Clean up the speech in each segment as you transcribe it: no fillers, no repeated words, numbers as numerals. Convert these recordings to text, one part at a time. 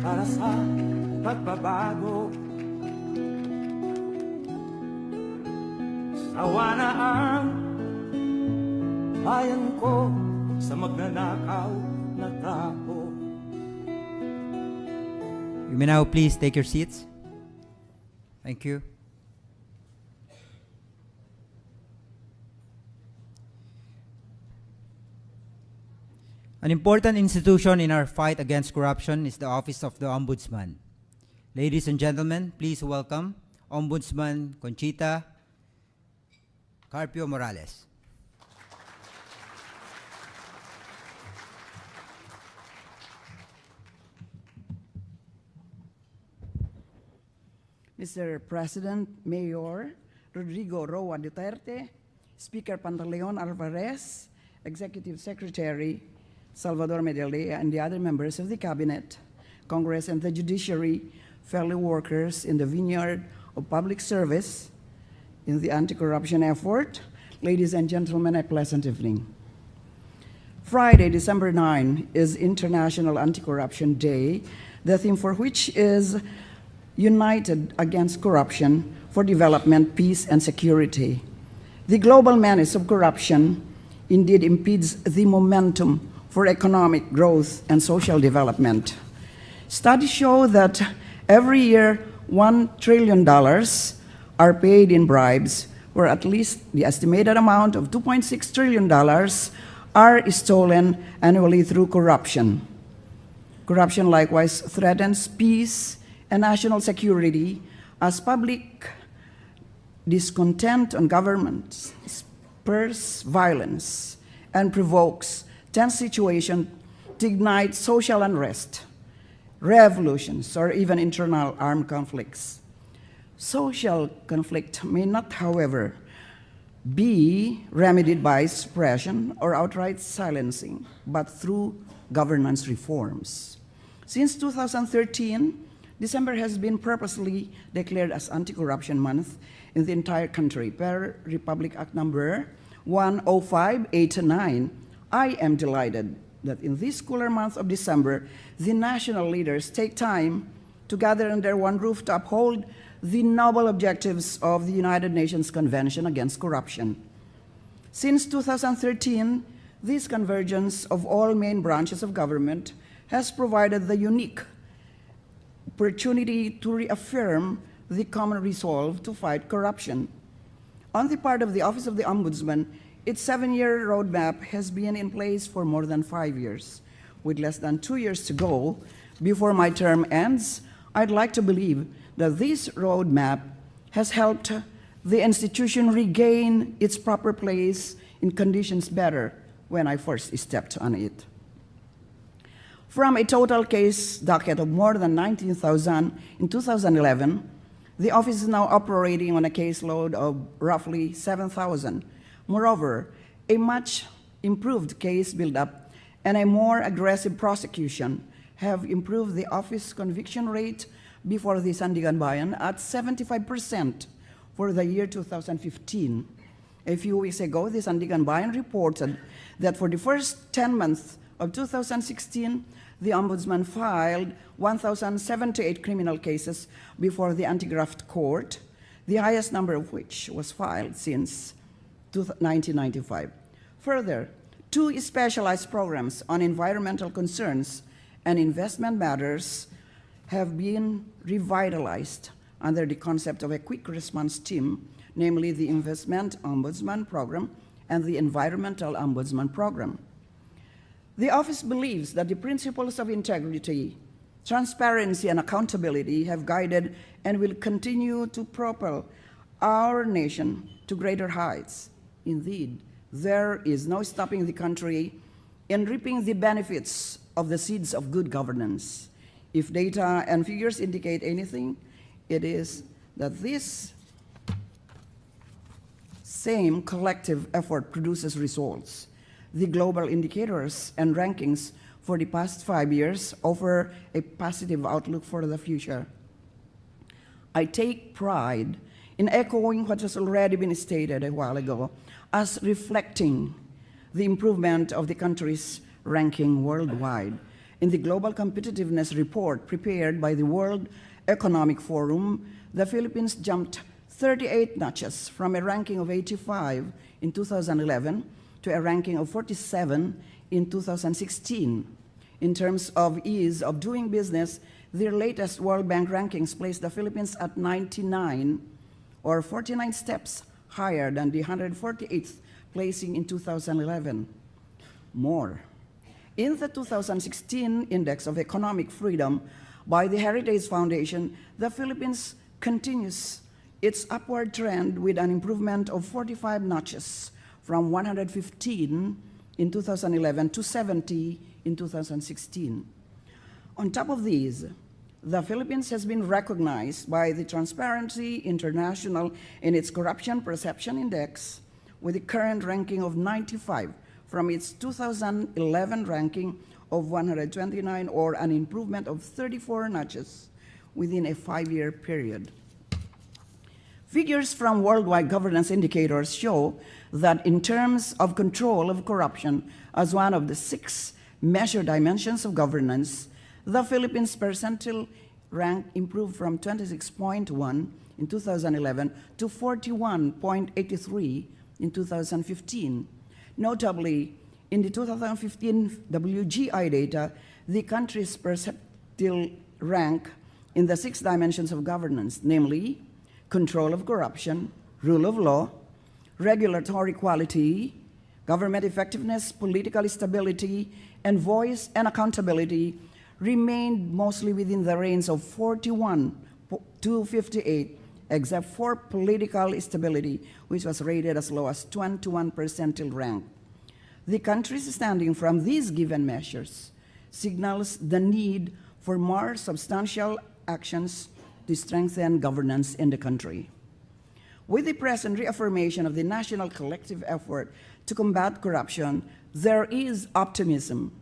para sa pagbabago. Sawa na ang bayan ko sa magnanakaw na tao. You may now please take your seats. Thank you. An important institution in our fight against corruption is the Office of the Ombudsman. Ladies and gentlemen, please welcome Ombudsman Conchita Carpio Morales. Mr. President, Mayor Rodrigo Roa Duterte, Speaker Pantaleon Alvarez, Executive Secretary Salvador Medellea, and the other members of the Cabinet, Congress, and the Judiciary, fellow workers in the vineyard of public service in the anti-corruption effort, ladies and gentlemen, a pleasant evening. Friday, December 9, is International Anti-Corruption Day, the theme for which is United Against Corruption for Development, Peace, and Security. The global menace of corruption indeed impedes the momentum for economic growth and social development. Studies show that every year $1 trillion are paid in bribes, where at least the estimated amount of $2.6 trillion are stolen annually through corruption. Corruption likewise threatens peace and national security as public discontent on government spurs violence and provokes tense situations to ignite social unrest, revolutions, or even internal armed conflicts. Social conflict may not, however, be remedied by suppression or outright silencing, but through governance reforms. Since 2013, December has been purposely declared as Anti-Corruption Month in the entire country per Republic Act number 10589. I am delighted that in this cooler month of December, the national leaders take time to gather under one roof to uphold the noble objectives of the United Nations Convention Against Corruption. Since 2013, this convergence of all main branches of government has provided the unique opportunity to reaffirm the common resolve to fight corruption. On the part of the Office of the Ombudsman, its 7-year roadmap has been in place for more than 5 years. With less than 2 years to go before my term ends, I'd like to believe that this roadmap has helped the institution regain its proper place in conditions better when I first stepped on it. From a total case docket of more than 19,000 in 2011, the office is now operating on a caseload of roughly 7,000. Moreover, a much improved case buildup and a more aggressive prosecution have improved the office conviction rate before the Sandigan Bayan at 75% for the year 2015. A few weeks ago, the Sandigan Bayan reported that for the first 10 months of 2016, the Ombudsman filed 1,078 criminal cases before the Anti-Graft Court, the highest number of which was filed since 1995. Further, 2 specialized programs on environmental concerns and investment matters have been revitalized under the concept of a quick response team, namely the Investment Ombudsman Program and the Environmental Ombudsman Program. The office believes that the principles of integrity, transparency, and accountability have guided and will continue to propel our nation to greater heights. Indeed, there is no stopping the country in reaping the benefits of the seeds of good governance. If data and figures indicate anything, it is that this same collective effort produces results. The global indicators and rankings for the past 5 years offer a positive outlook for the future. I take pride in echoing what has already been stated a while ago as reflecting the improvement of the country's ranking worldwide. In the Global Competitiveness Report prepared by the World Economic Forum, the Philippines jumped 38 notches from a ranking of 85 in 2011 to a ranking of 47 in 2016. In terms of ease of doing business, their latest World Bank rankings placed the Philippines at 99, or 49 steps higher than the 148th placing in 2011. More. In the 2016 Index of Economic Freedom by the Heritage Foundation, the Philippines continues its upward trend with an improvement of 45 notches from 115 in 2011 to 70 in 2016. On top of these, the Philippines has been recognized by the Transparency International in its Corruption Perception Index with a current ranking of 95 from its 2011 ranking of 129, or an improvement of 34 notches within a 5-year period. Figures from worldwide governance indicators show that in terms of control of corruption as one of the 6 measured dimensions of governance, the Philippines percentile rank improved from 26.1 in 2011 to 41.83 in 2015. Notably, in the 2015 WGI data, the country's percentile rank in the 6 dimensions of governance, namely control of corruption, rule of law, regulatory quality, government effectiveness, political stability, and voice and accountability, remained mostly within the range of 41 to 58, except for political stability, which was rated as low as 21 percentile rank. The country's standing from these given measures signals the need for more substantial actions to strengthen governance in the country. With the present reaffirmation of the national collective effort to combat corruption, there is optimism.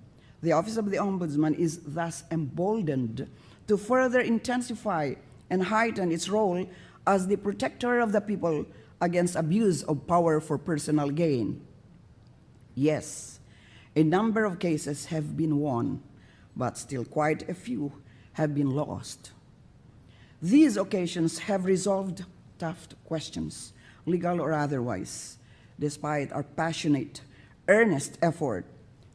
The Office of the Ombudsman is thus emboldened to further intensify and heighten its role as the protector of the people against abuse of power for personal gain. Yes, a number of cases have been won, but still quite a few have been lost. These occasions have resolved tough questions, legal or otherwise. Despite our passionate, earnest effort,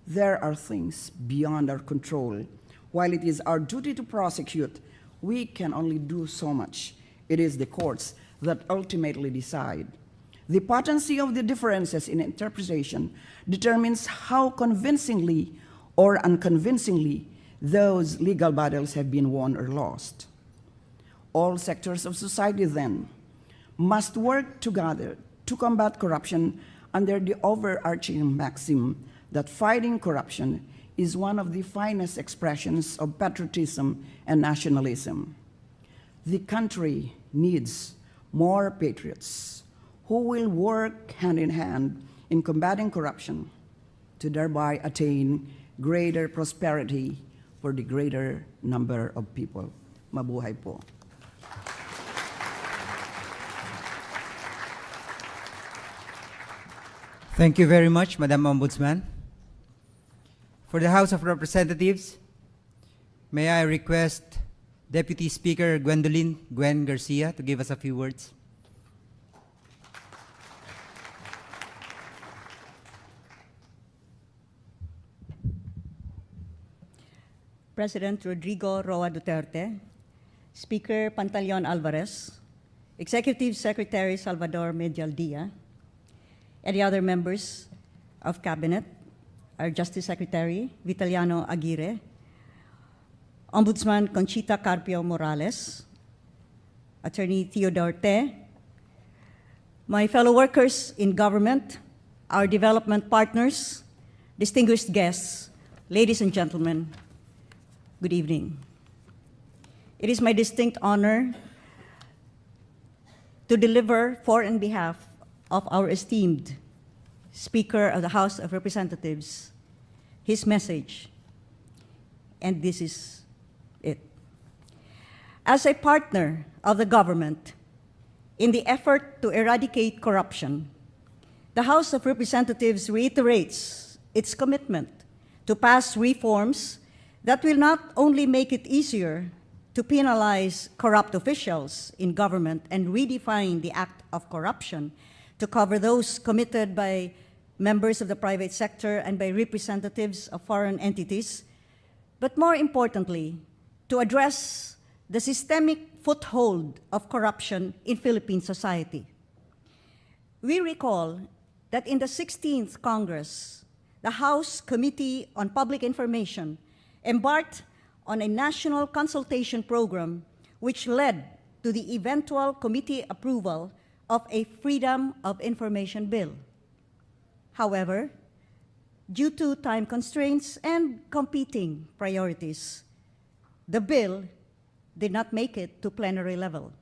there are things beyond our control. While it is our duty to prosecute, we can only do so much. It is the courts that ultimately decide. The potency of the differences in interpretation determines how convincingly or unconvincingly those legal battles have been won or lost. All sectors of society, then, must work together to combat corruption under the overarching maxim that fighting corruption is one of the finest expressions of patriotism and nationalism. The country needs more patriots who will work hand in hand in combating corruption to thereby attain greater prosperity for the greater number of people. Mabuhay po. Thank you very much, Madam Ombudsman. For the House of Representatives, may I request Deputy Speaker Gwen Garcia to give us a few words. President Rodrigo Roa Duterte, Speaker Pantaleon Alvarez, Executive Secretary Salvador Medialdia, and the other members of Cabinet, our Justice Secretary Vitaliano Aguirre, Ombudsman Conchita Carpio Morales, Attorney Theodore Te, my fellow workers in government, our development partners, distinguished guests, ladies and gentlemen, good evening. It is my distinct honor to deliver for and behalf of our esteemed Speaker of the House of Representatives his message, and this is it. As a partner of the government in the effort to eradicate corruption, the House of Representatives reiterates its commitment to pass reforms that will not only make it easier to penalize corrupt officials in government and redefine the act of corruption to cover those committed by members of the private sector and by representatives of foreign entities, but more importantly, to address the systemic foothold of corruption in Philippine society. We recall that in the 16th Congress, the House Committee on Public Information embarked on a national consultation program which led to the eventual committee approval of a Freedom of Information bill. However, due to time constraints and competing priorities, the bill did not make it to plenary level.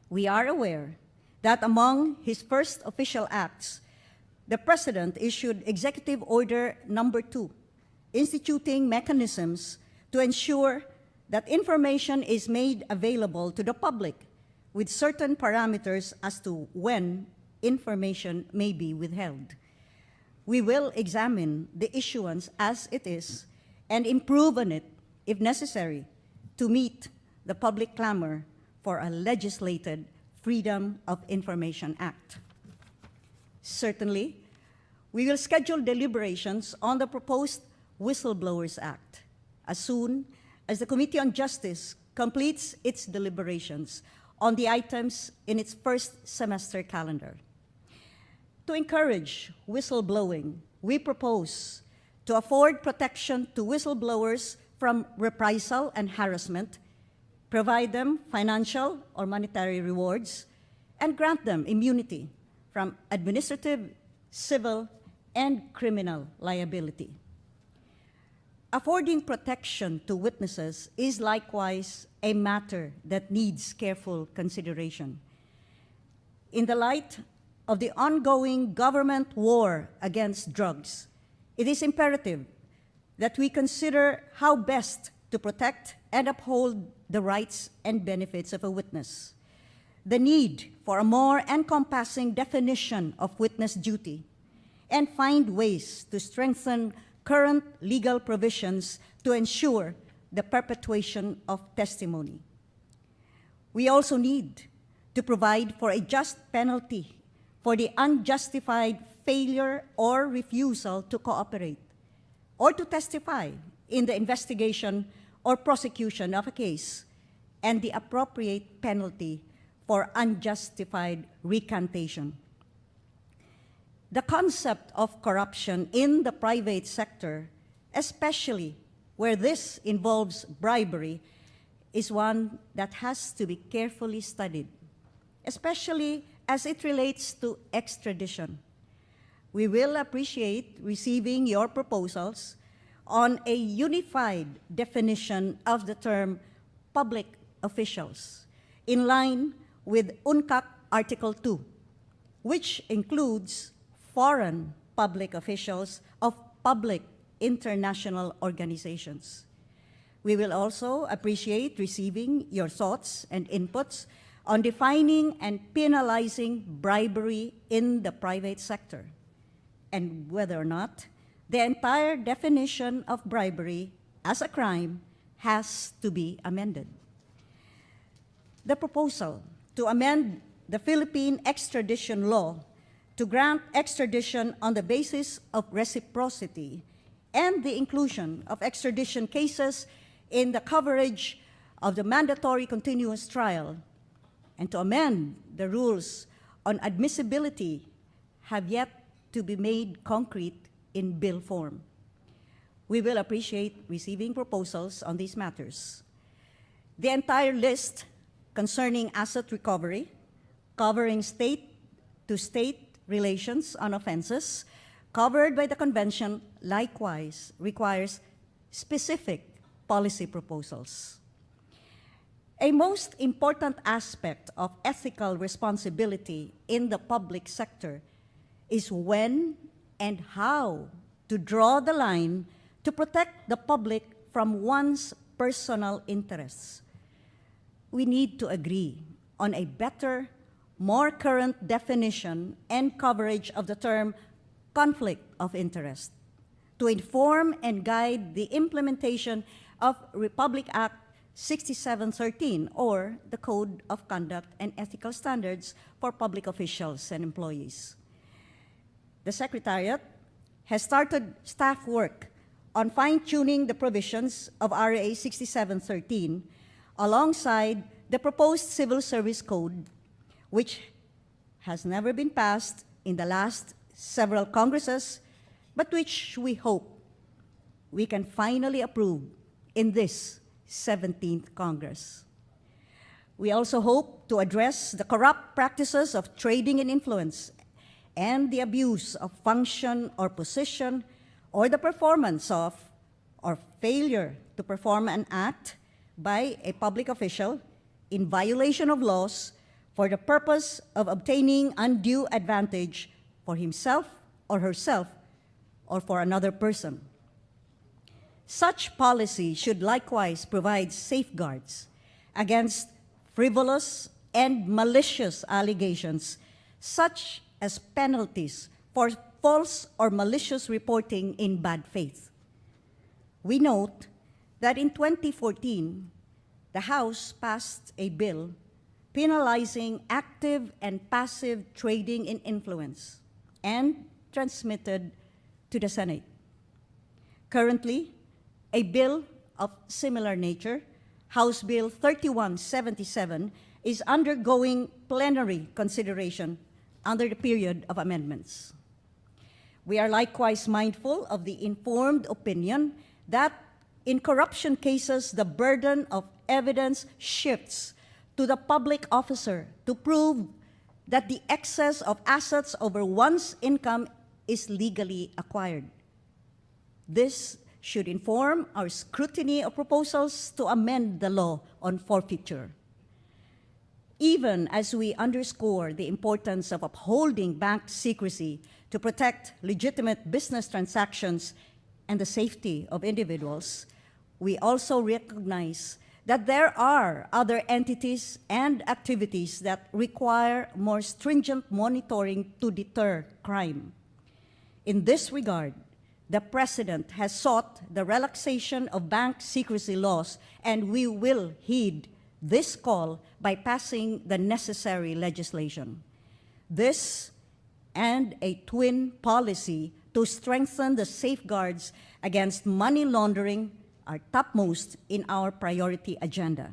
We are aware that among his first official acts, the President issued Executive Order Number 2, instituting mechanisms to ensure that information is made available to the public with certain parameters as to when information may be withheld. We will examine the issuance as it is and improve on it if necessary to meet the public clamor for a legislated Freedom of Information Act. Certainly, we will schedule deliberations on the proposed Whistleblowers Act as soon as the Committee on Justice completes its deliberations on the items in its first semester calendar. To encourage whistleblowing, we propose to afford protection to whistleblowers from reprisal and harassment, provide them financial or monetary rewards, and grant them immunity from administrative, civil, and criminal liability. Affording protection to witnesses is likewise a matter that needs careful consideration. In the light of the ongoing government war against drugs, it is imperative that we consider how best to protect and uphold the rights and benefits of a witness. The need for a more encompassing definition of witness duty, and find ways to strengthen current legal provisions to ensure the perpetuation of testimony. We also need to provide for a just penalty for the unjustified failure or refusal to cooperate or to testify in the investigation or prosecution of a case, and the appropriate penalty for unjustified recantation. The concept of corruption in the private sector, especially where this involves bribery, is one that has to be carefully studied, especially as it relates to extradition. We will appreciate receiving your proposals on a unified definition of the term public officials, in line with UNCAC Article 2, which includes foreign public officials of public international organizations. We will also appreciate receiving your thoughts and inputs on defining and penalizing bribery in the private sector, and whether or not the entire definition of bribery as a crime has to be amended. The proposal to amend the Philippine extradition law to grant extradition on the basis of reciprocity and the inclusion of extradition cases in the coverage of the mandatory continuous trial, and to amend the rules on admissibility have yet to be made concrete in bill form. We will appreciate receiving proposals on these matters. The entire list concerning asset recovery, covering state-to-state relations on offenses covered by the Convention, likewise requires specific policy proposals. A most important aspect of ethical responsibility in the public sector is when and how to draw the line to protect the public from one's personal interests. We need to agree on a better, more current definition and coverage of the term conflict of interest to inform and guide the implementation of Republic Act 6713, or the Code of Conduct and Ethical Standards for Public Officials and Employees. The Secretariat has started staff work on fine-tuning the provisions of RA 6713 alongside the proposed Civil Service Code, which has never been passed in the last several Congresses, but which we hope we can finally approve in this 17th Congress. We also hope to address the corrupt practices of trading in influence and the abuse of function or position, or the performance of or failure to perform an act by a public official in violation of laws for the purpose of obtaining undue advantage for himself or herself or for another person. Such policy should likewise provide safeguards against frivolous and malicious allegations, such as penalties for false or malicious reporting in bad faith. We note that in 2014, the House passed a bill penalizing active and passive trading in influence and transmitted to the Senate. Currently, a bill of similar nature, House Bill 3177, is undergoing plenary consideration under the period of amendments. We are likewise mindful of the informed opinion that in corruption cases, the burden of evidence shifts to the public officer to prove that the excess of assets over one's income is legally acquired. This should inform our scrutiny of proposals to amend the law on forfeiture. Even as we underscore the importance of upholding bank secrecy to protect legitimate business transactions and the safety of individuals, we also recognize that there are other entities and activities that require more stringent monitoring to deter crime. In this regard, the President has sought the relaxation of bank secrecy laws, and we will heed this call by passing the necessary legislation. This and a twin policy to strengthen the safeguards against money laundering are topmost in our priority agenda.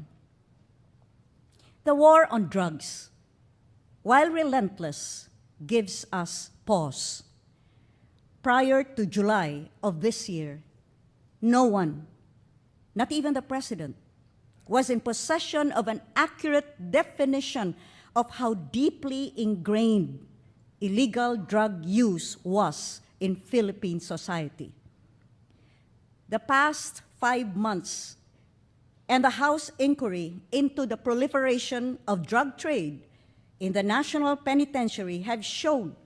The war on drugs, while relentless, gives us pause. Prior to July of this year, no one, not even the President, was in possession of an accurate definition of how deeply ingrained illegal drug use was in Philippine society. The past 5 months and the House inquiry into the proliferation of drug trade in the National Penitentiary have shown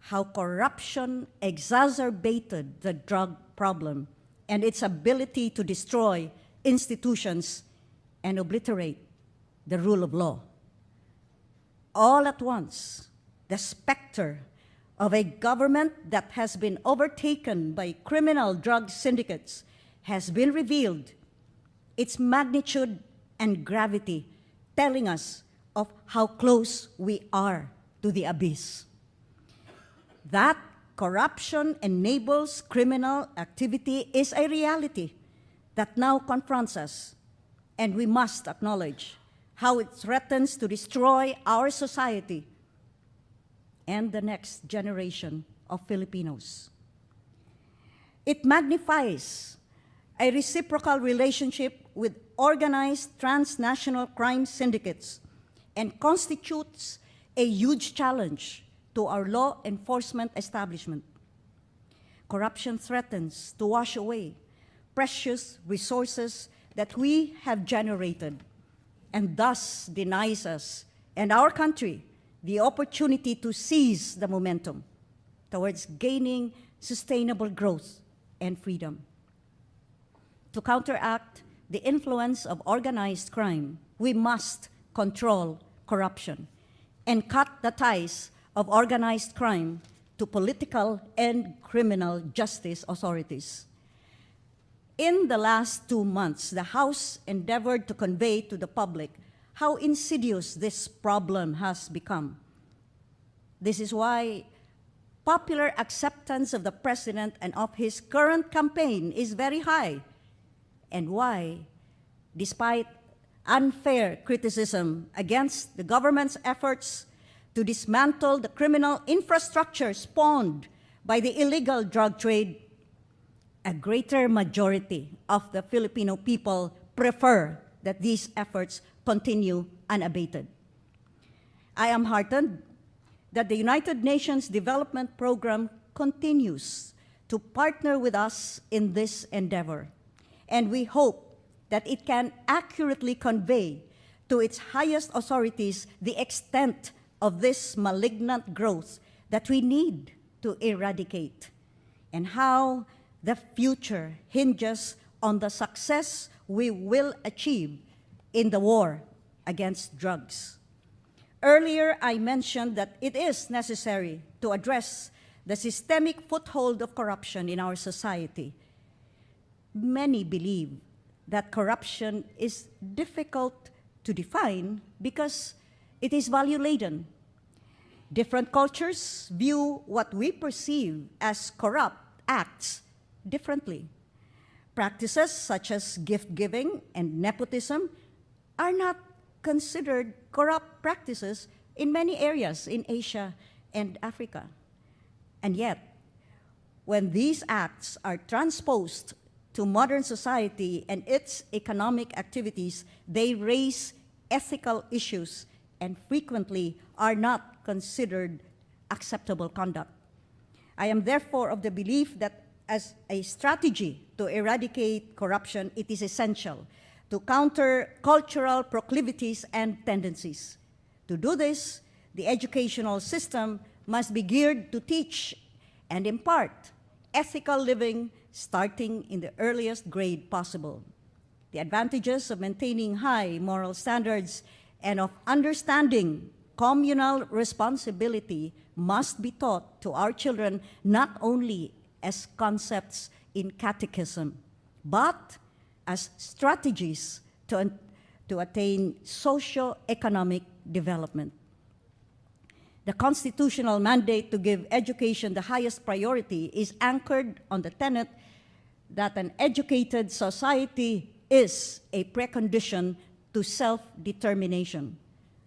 how corruption exacerbated the drug problem and its ability to destroy institutions and obliterate the rule of law. All at once, the specter of a government that has been overtaken by criminal drug syndicates has been revealed, its magnitude and gravity telling us of how close we are to the abyss. That corruption enables criminal activity is a reality that now confronts us, and we must acknowledge how it threatens to destroy our society and the next generation of Filipinos. It magnifies a reciprocal relationship with organized transnational crime syndicates and constitutes a huge challenge to our law enforcement establishment. Corruption threatens to wash away precious resources that we have generated and thus denies us and our country the opportunity to seize the momentum towards gaining sustainable growth and freedom. To counteract the influence of organized crime, we must control corruption and cut the ties of organized crime to political and criminal justice authorities. In the last 2 months, the House endeavored to convey to the public how insidious this problem has become. This is why popular acceptance of the president and of his current campaign is very high, and why, despite unfair criticism against the government's efforts to dismantle the criminal infrastructure spawned by the illegal drug trade, a greater majority of the Filipino people prefer that these efforts continue unabated. I am heartened that the United Nations Development Program continues to partner with us in this endeavor, and we hope that it can accurately convey to its highest authorities the extent of this malignant growth that we need to eradicate, and how the future hinges on the success we will achieve in the war against drugs. Earlier, I mentioned that it is necessary to address the systemic foothold of corruption in our society. Many believe that corruption is difficult to define because it is value-laden. Different cultures view what we perceive as corrupt acts differently. Practices such as gift-giving and nepotism are not considered corrupt practices in many areas in Asia and Africa. And yet, when these acts are transposed to modern society and its economic activities, they raise ethical issues and frequently are not considered acceptable conduct. I am therefore of the belief that as a strategy to eradicate corruption, it is essential to counter cultural proclivities and tendencies. To do this, the educational system must be geared to teach and impart ethical living starting in the earliest grade possible. The advantages of maintaining high moral standards and of understanding communal responsibility must be taught to our children not only as concepts in catechism, but as strategies to attain socio-economic development. The constitutional mandate to give education the highest priority is anchored on the tenet that an educated society is a precondition to self-determination.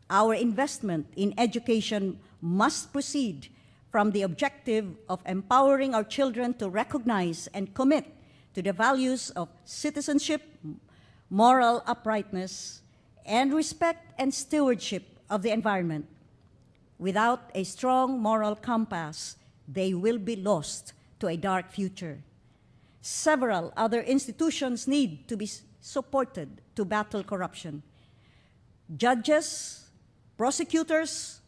Our investment in education must proceed from the objective of empowering our children to recognize and commit to the values of citizenship, moral uprightness, and respect and stewardship of the environment. Without a strong moral compass, they will be lost to a dark future. Several other institutions need to be supported to battle corruption. Judges, prosecutors,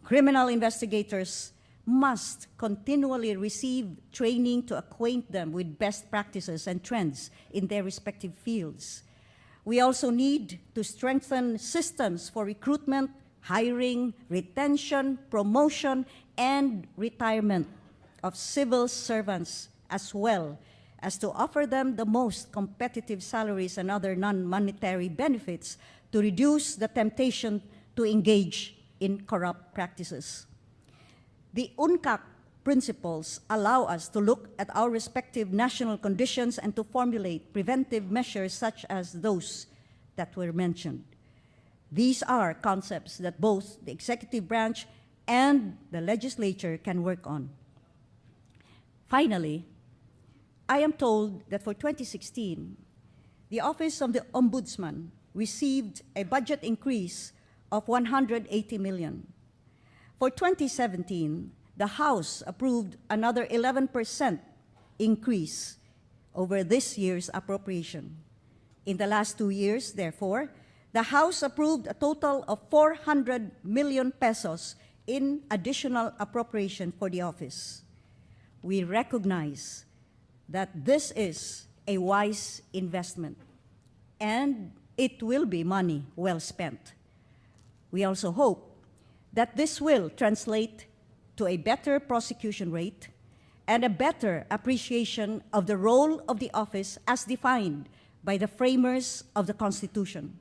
criminal investigators must continually receive training to acquaint them with best practices and trends in their respective fields. We also need to strengthen systems for recruitment, hiring, retention, promotion, and retirement of civil servants, as well as to offer them the most competitive salaries and other non-monetary benefits to reduce the temptation to engage in corrupt practices. The UNCAC principles allow us to look at our respective national conditions and to formulate preventive measures such as those that were mentioned. These are concepts that both the executive branch and the legislature can work on. Finally, I am told that for 2016, the Office of the Ombudsman received a budget increase of 180 million. For 2017, the House approved another 11% increase over this year's appropriation. In the last 2 years, therefore, the House approved a total of 400 million pesos in additional appropriation for the office. We recognize that this is a wise investment, and it will be money well spent. We also hope that this will translate to to a better prosecution rate and a better appreciation of the role of the office as defined by the framers of the Constitution.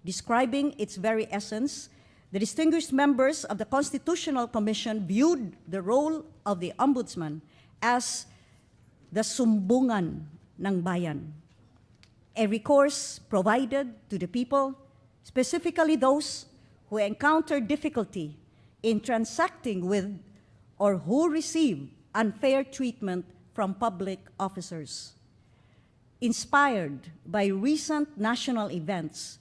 Describing its very essence, the distinguished members of the Constitutional Commission viewed the role of the Ombudsman as the sumbungan ng bayan, a recourse provided to the people, specifically those who encounter difficulty in transacting with or who receive unfair treatment from public officers. Inspired by recent national events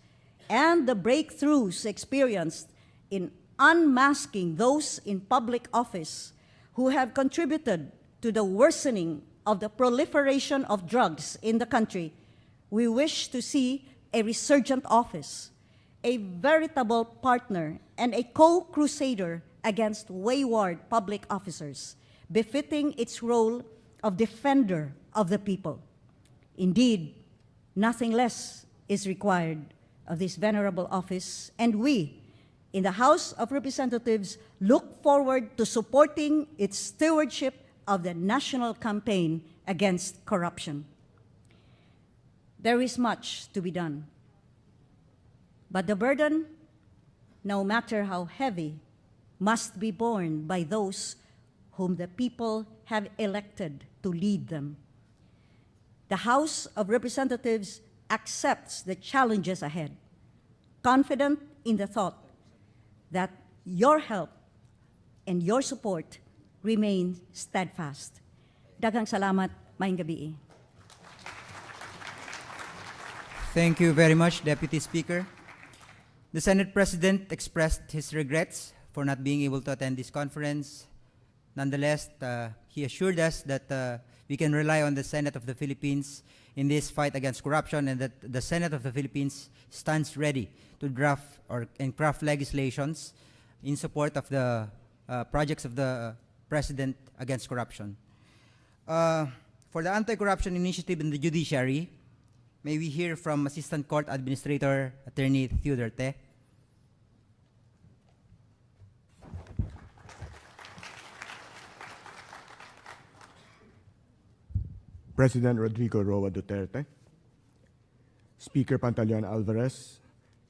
and the breakthroughs experienced in unmasking those in public office who have contributed to the worsening of the proliferation of drugs in the country, we wish to see a resurgent office, a veritable partner, and a co-crusader against wayward public officers, befitting its role of defender of the people. Indeed, nothing less is required of this venerable office, and we, in the House of Representatives, look forward to supporting its stewardship of the national campaign against corruption. There is much to be done, but the burden, no matter how heavy, must be borne by those whom the people have elected to lead them. The House of Representatives accepts the challenges ahead, confident in the thought that your help and your support remain steadfast. Daghang salamat, maayong gabi. Thank you very much, Deputy Speaker. The Senate President expressed his regrets for not being able to attend this conference. Nonetheless, he assured us that we can rely on the Senate of the Philippines in this fight against corruption, and that the Senate of the Philippines stands ready to draft and craft legislations in support of the projects of the President against corruption. For the anti-corruption initiative in the judiciary, may we hear from Assistant Court Administrator Attorney Duterte. President Rodrigo Roa Duterte, Speaker Pantaleon Alvarez,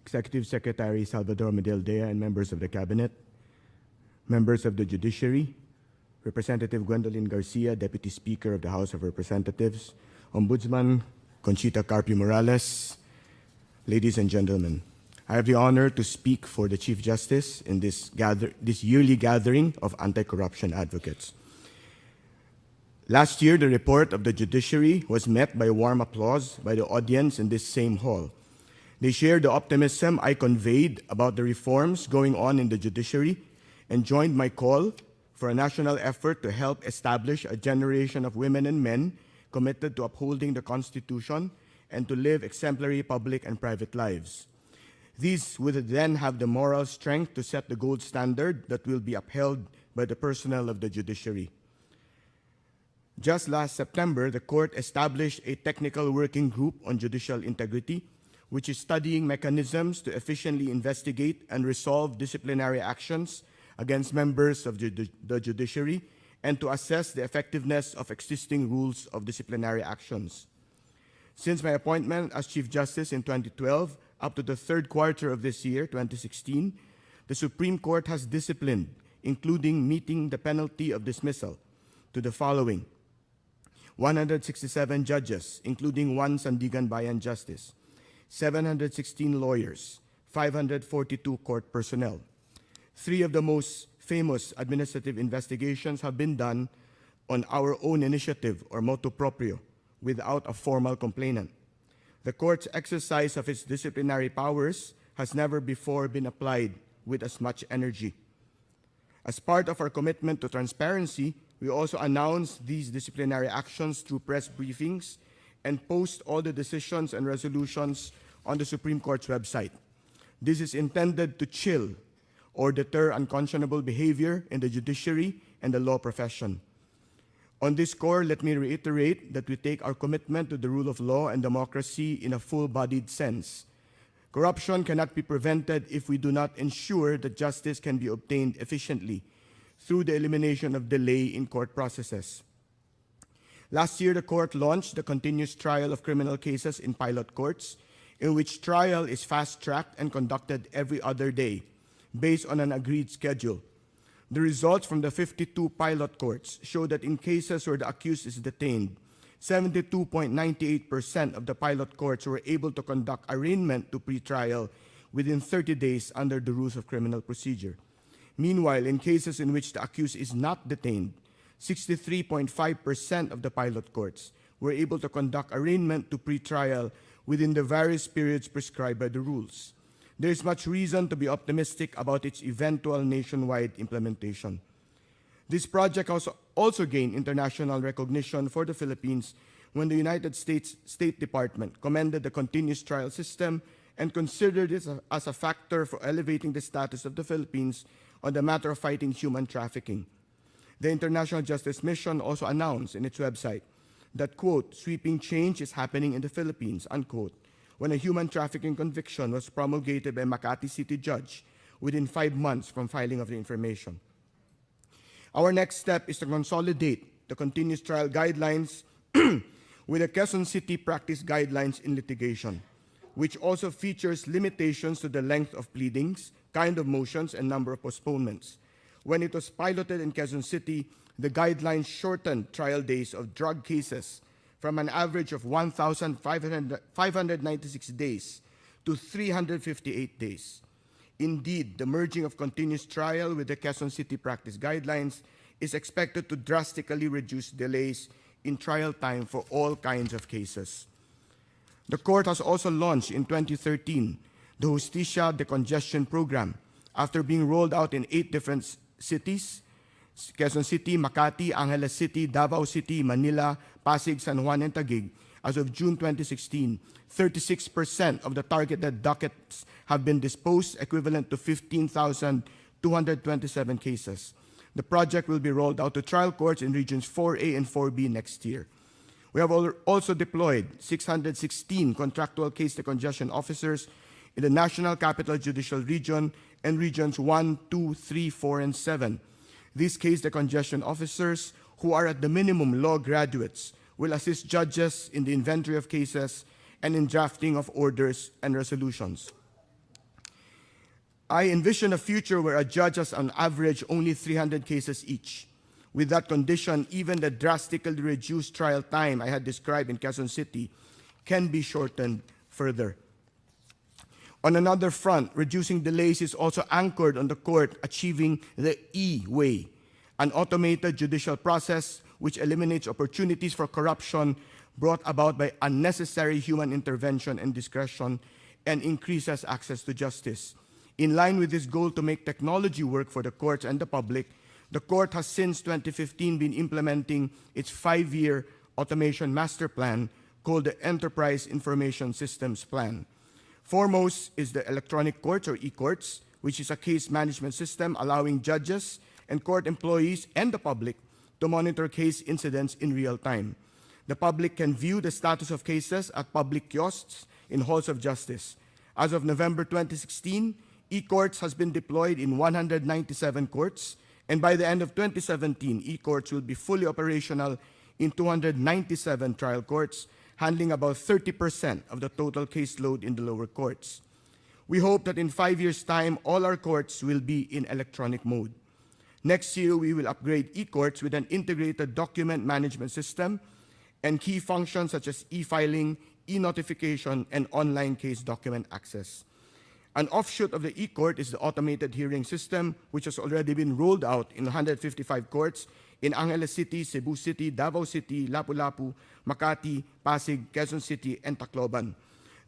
Executive Secretary Salvador Medel-Dea, and members of the Cabinet, members of the Judiciary, Representative Gwendolyn Garcia, Deputy Speaker of the House of Representatives, Ombudsman Conchita Carpio Morales, ladies and gentlemen, I have the honor to speak for the Chief Justice in this yearly gathering of anti-corruption advocates. Last year, the report of the judiciary was met by warm applause by the audience in this same hall. They shared the optimism I conveyed about the reforms going on in the judiciary and joined my call for a national effort to help establish a generation of women and men committed to upholding the Constitution and to live exemplary public and private lives. These would then have the moral strength to set the gold standard that will be upheld by the personnel of the judiciary. Just last September, the court established a technical working group on judicial integrity, which is studying mechanisms to efficiently investigate and resolve disciplinary actions against members of the judiciary and to assess the effectiveness of existing rules of disciplinary actions. Since my appointment as Chief Justice in 2012 up to the third quarter of this year, 2016, the Supreme Court has disciplined, including meeting the penalty of dismissal, to the following: 167 judges, including 1 Sandigan Bayan Justice, 716 lawyers, 542 court personnel. 3 of the most famous administrative investigations have been done on our own initiative or motu proprio without a formal complainant. The court's exercise of its disciplinary powers has never before been applied with as much energy. As part of our commitment to transparency, we also announce these disciplinary actions through press briefings and post all the decisions and resolutions on the Supreme Court's website. This is intended to chill or deter unconscionable behavior in the judiciary and the law profession. On this score, let me reiterate that we take our commitment to the rule of law and democracy in a full-bodied sense. Corruption cannot be prevented if we do not ensure that justice can be obtained efficiently. through the elimination of delay in court processes. Last year, the court launched the continuous trial of criminal cases in pilot courts, in which trial is fast-tracked and conducted every other day, based on an agreed schedule. The results from the 52 pilot courts show that in cases where the accused is detained, 72.98% of the pilot courts were able to conduct arraignment to pretrial within 30 days under the rules of criminal procedure. Meanwhile, in cases in which the accused is not detained, 63.5% of the pilot courts were able to conduct arraignment to pretrial within the various periods prescribed by the rules. There is much reason to be optimistic about its eventual nationwide implementation. This project also gained international recognition for the Philippines when the United States State Department commended the continuous trial system and considered it as a factor for elevating the status of the Philippines on the matter of fighting human trafficking. The International Justice Mission also announced in its website that, quote, sweeping change is happening in the Philippines, unquote, when a human trafficking conviction was promulgated by Makati City Judge within 5 months from filing of the information. Our next step is to consolidate the continuous trial guidelines with the Quezon City Practice Guidelines in Litigation, which also features limitations to the length of pleadings, kind of motions, and number of postponements. When it was piloted in Quezon City, the guidelines shortened trial days of drug cases from an average of 1,596 days to 358 days. Indeed, the merging of continuous trial with the Quezon City Practice Guidelines is expected to drastically reduce delays in trial time for all kinds of cases. The court has also launched in 2013 the Justicia Decongestion Program after being rolled out in 8 different cities: Quezon City, Makati, Angeles City, Davao City, Manila, Pasig, San Juan, and Taguig. As of June 2016, 36% of the targeted dockets have been disposed, equivalent to 15,227 cases. The project will be rolled out to trial courts in regions 4A and 4B next year. We have also deployed 616 contractual case decongestion officers in the National Capital Judicial Region and regions 1, 2, 3, 4, and 7. These case decongestion officers, who are at the minimum law graduates, will assist judges in the inventory of cases and in drafting of orders and resolutions. I envision a future where a judge has on average only 300 cases each. With that condition, even the drastically reduced trial time I had described in Quezon City can be shortened further. On another front, reducing delays is also anchored on the court achieving the E-way, an automated judicial process which eliminates opportunities for corruption brought about by unnecessary human intervention and discretion and increases access to justice. In line with this goal to make technology work for the courts and the public, the court has since 2015 been implementing its 5-year automation master plan called the Enterprise Information Systems Plan. Foremost is the electronic courts, or e-courts, which is a case management system allowing judges and court employees and the public to monitor case incidents in real time. The public can view the status of cases at public kiosks in halls of justice. As of November 2016, e-courts has been deployed in 197 courts, and by the end of 2017, e-courts will be fully operational in 297 trial courts, handling about 30% of the total caseload in the lower courts. We hope that in 5 years' time, all our courts will be in electronic mode. Next year, we will upgrade e-courts with an integrated document management system and key functions such as e-filing, e-notification, and online case document access. An offshoot of the e-court is the automated hearing system, which has already been rolled out in 155 courts in Angeles City, Cebu City, Davao City, Lapu-Lapu, Makati, Pasig, Quezon City, and Tacloban.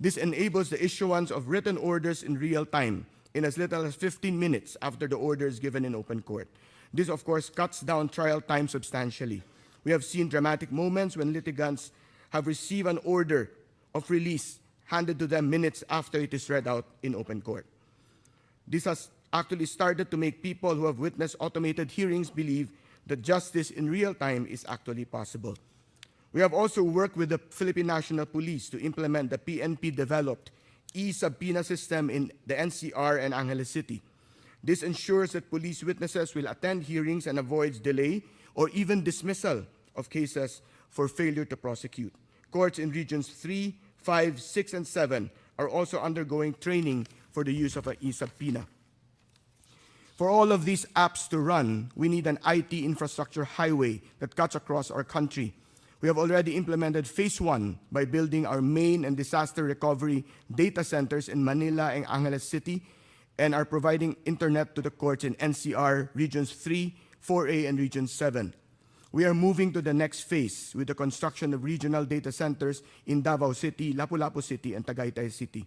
This enables the issuance of written orders in real time in as little as 15 minutes after the order is given in open court. This, of course, cuts down trial time substantially. We have seen dramatic moments when litigants have received an order of release handed to them minutes after it is read out in open court. This has actually started to make people who have witnessed automated hearings believe that justice in real time is actually possible. We have also worked with the Philippine National Police to implement the PNP-developed e-subpoena system in the NCR and Angeles City. This ensures that police witnesses will attend hearings and avoids delay or even dismissal of cases for failure to prosecute. Courts in Regions 3, 5, 6, and 7 are also undergoing training for the use of an e-subpoena. For all of these apps to run, we need an IT infrastructure highway that cuts across our country. We have already implemented phase 1 by building our main and disaster recovery data centers in Manila and Angeles City, and are providing internet to the courts in NCR, Regions 3, 4A, and Region 7. We are moving to the next phase with the construction of regional data centers in Davao City, Lapu-Lapu City, and Tagaytay City.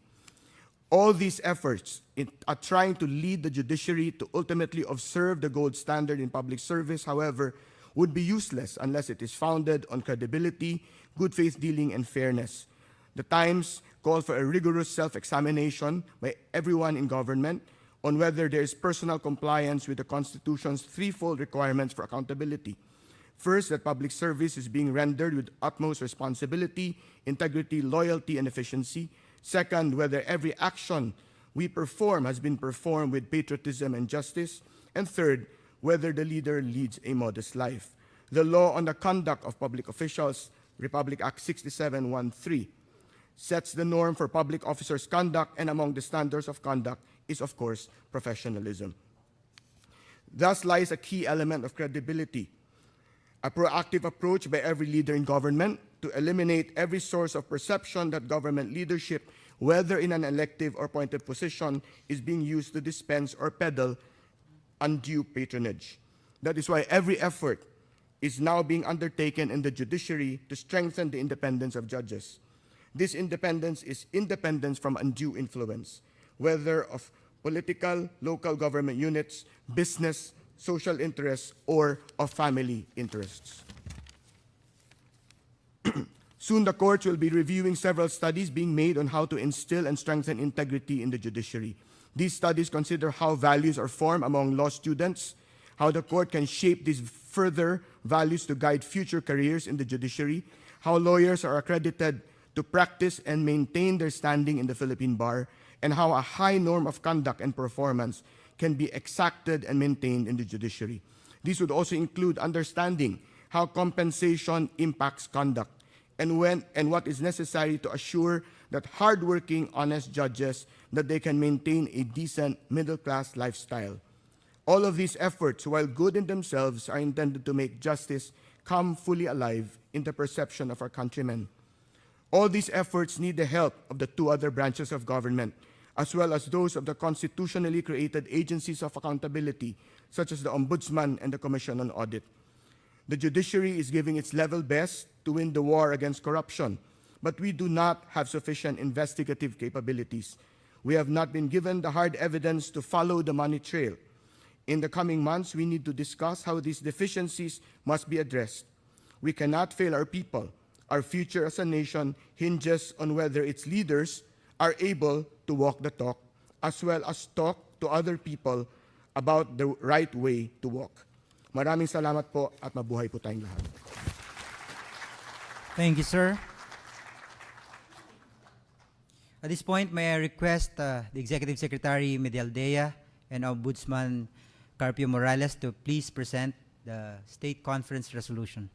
All these efforts are trying to lead the judiciary to ultimately observe the gold standard in public service, however, would be useless unless it is founded on credibility, good faith dealing, and fairness. The Times called for a rigorous self-examination by everyone in government on whether there is personal compliance with the Constitution's threefold requirements for accountability. First, that public service is being rendered with utmost responsibility, integrity, loyalty, and efficiency. Second, whether every action we perform has been performed with patriotism and justice. And third, whether the leader leads a modest life. The law on the conduct of public officials, Republic Act 6713, sets the norm for public officers' conduct, and among the standards of conduct is, of course, professionalism. Thus lies a key element of credibility, a proactive approach by every leader in government to eliminate every source of perception that government leadership, whether in an elective or appointed position, is being used to dispense or peddle undue patronage. That is why every effort is now being undertaken in the judiciary to strengthen the independence of judges. This independence is independence from undue influence, whether of political, local government units, business, social interests, or of family interests. Soon the courts will be reviewing several studies being made on how to instill and strengthen integrity in the judiciary. These studies consider how values are formed among law students, how the court can shape these further values to guide future careers in the judiciary, how lawyers are accredited to practice and maintain their standing in the Philippine bar, and how a high norm of conduct and performance can be exacted and maintained in the judiciary. These would also include understanding how compensation impacts conduct, and what is necessary to assure that hardworking, honest judges that they can maintain a decent middle-class lifestyle. All of these efforts, while good in themselves, are intended to make justice come fully alive in the perception of our countrymen. All these efforts need the help of the two other branches of government, as well as those of the constitutionally created agencies of accountability, such as the Ombudsman and the Commission on Audit. The judiciary is giving its level best to win the war against corruption, but we do not have sufficient investigative capabilities. We have not been given the hard evidence to follow the money trail. In the coming months, we need to discuss how these deficiencies must be addressed. We cannot fail our people. Our future as a nation hinges on whether its leaders are able to walk the talk, as well as talk to other people about the right way to walk. Maraming salamat po at mabuhay po tayong lahat. Thank you, sir. At this point, may I request the Executive Secretary Medialdea and Ombudsman Carpio Morales to please present the State Conference resolution.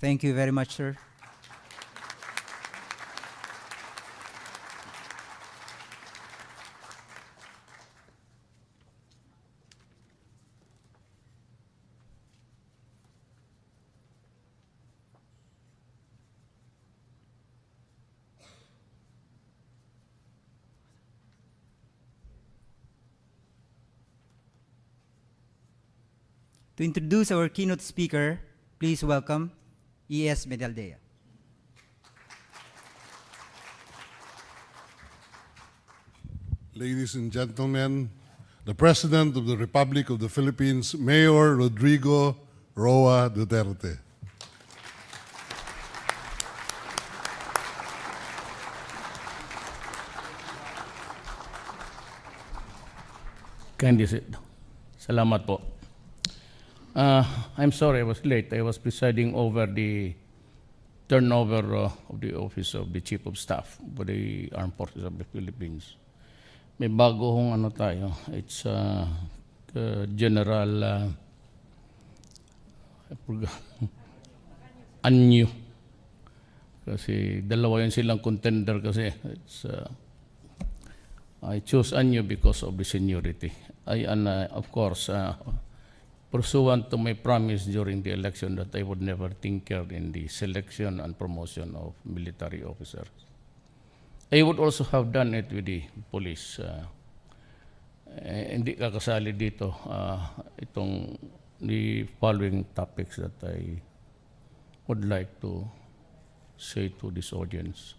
Thank you very much, sir. To introduce our keynote speaker, please welcome E.S. Medialdea. Ladies and gentlemen, the President of the Republic of the Philippines, Mayor Rodrigo Roa Duterte. Kindly sit. Salamat po. I'm sorry I was late. I was presiding over the turnover of the office of the Chief of Staff for the Armed Forces of the Philippines. May bago hong ano tayo. It's General I forgot. Anyo. Kasi dalawa yun silang contender kasi. It's, I chose Anyo because of the seniority. Of course, pursuant to my promise during the election that I would never tinker in the selection and promotion of military officers. I would also have done it with the police. Hindi kakasali dito itong the following topics that I would like to say to this audience.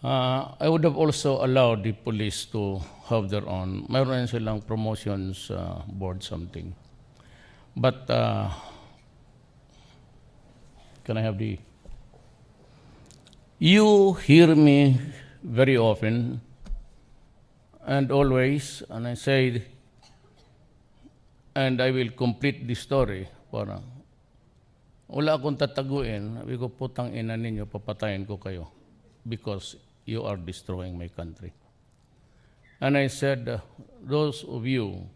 I would have also allowed the police to have their own, mayroon silang promotions board something. But can I have the, you hear me very often and always, and I say, and I will complete the story, parang, wala akong tataguin, sabi ko, putang ina ninyo, papatayin ko kayo because you are destroying my country. And I said, those of you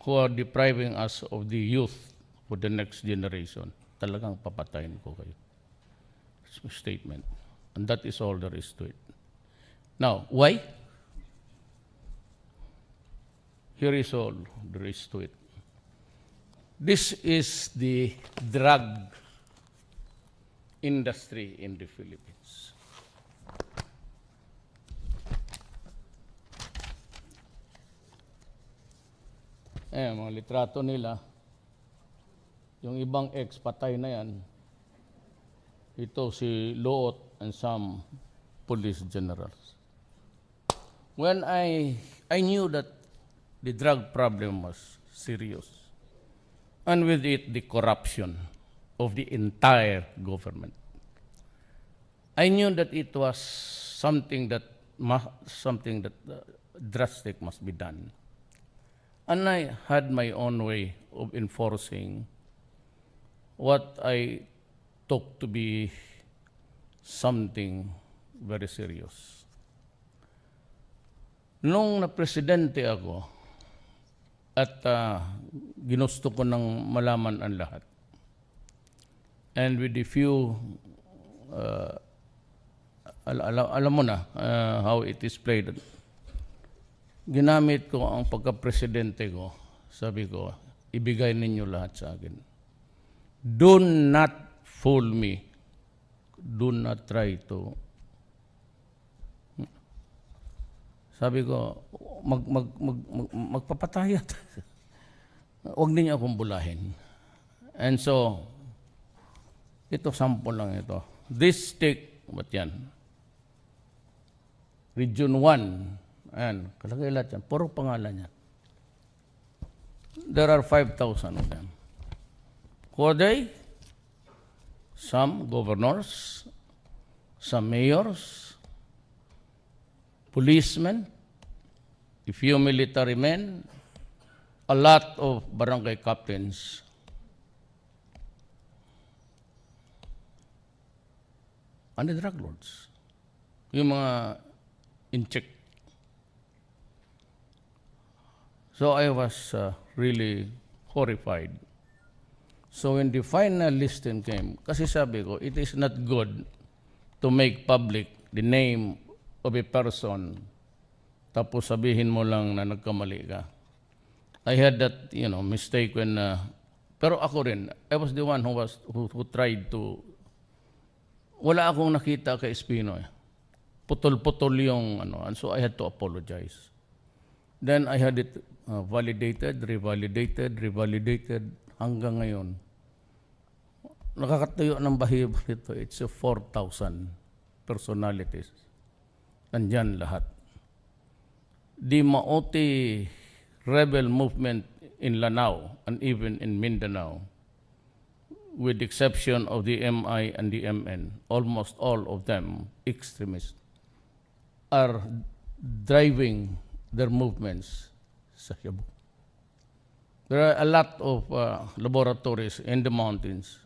who are depriving us of the youth for the next generation, talagang papatayin ko kayo. It's my statement. And that is all there is to it. Now, why? Here is all there is to it. This is the drug industry in the Philippines. Mga litrato nila, yung ibang ex-patay na yan, ito si Loot and some police generals. When I knew that the drug problem was serious, and with it the corruption of the entire government, I knew that it was something that drastic must be done. And I had my own way of enforcing what I took to be something very serious. Nung na-presidente ako at ginusto ko ng malaman ang lahat, and with the few, alam mo na how it is played, ginamit ko ang pagka-presidente ko, sabi ko, ibigay ninyo lahat sa akin. Do not fool me. Do not try to. Sabi ko, magpapatayat. Huwag ninyo akong bulahin. And so, ito, sample lang ito. This stick, ba't yan? Region 1. Ayan, kalagay lahat yan. Puro pangalan yan. There are 5,000 of them. Who are they? Some governors, some mayors, policemen, a few military men, a lot of barangay captains. And the drug lords. Yung mga in-check. So I was really horrified. So when the final listing came, kasi sabi ko, it is not good to make public the name of a person, tapos sabihin mo lang na nagkamali ka. I had that, mistake when, pero ako rin, I was the one who tried to, wala akong nakita kay Espino. Putol-putol yung, and so I had to apologize. Then I had it validated, revalidated, hanggang ngayon. Nakakatayo ng bahibal ito. It's 4,000 personalities. Nandyan lahat. The Maute rebel movement in Lanao and even in Mindanao, with the exception of the MI and the MN, almost all of them extremists, are driving their movements sa Shabu. There are a lot of laboratories in the mountains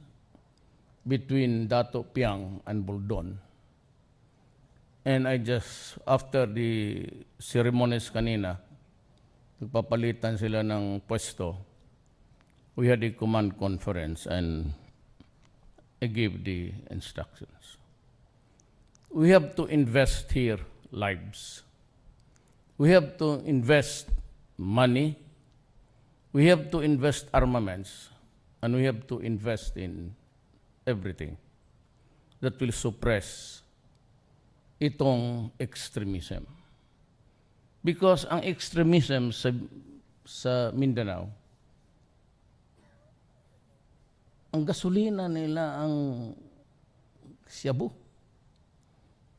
between Dato Piang and Buldon. And I just, after the ceremonies kanina, nagpapalitan sila ng pwesto, we had a command conference and I gave the instructions. We have to invest here lives. We have to invest money. We have to invest armaments. And we have to invest in everything that will suppress itong extremism. Because ang extremism sa Mindanao, ang gasolina nila ang Shabu.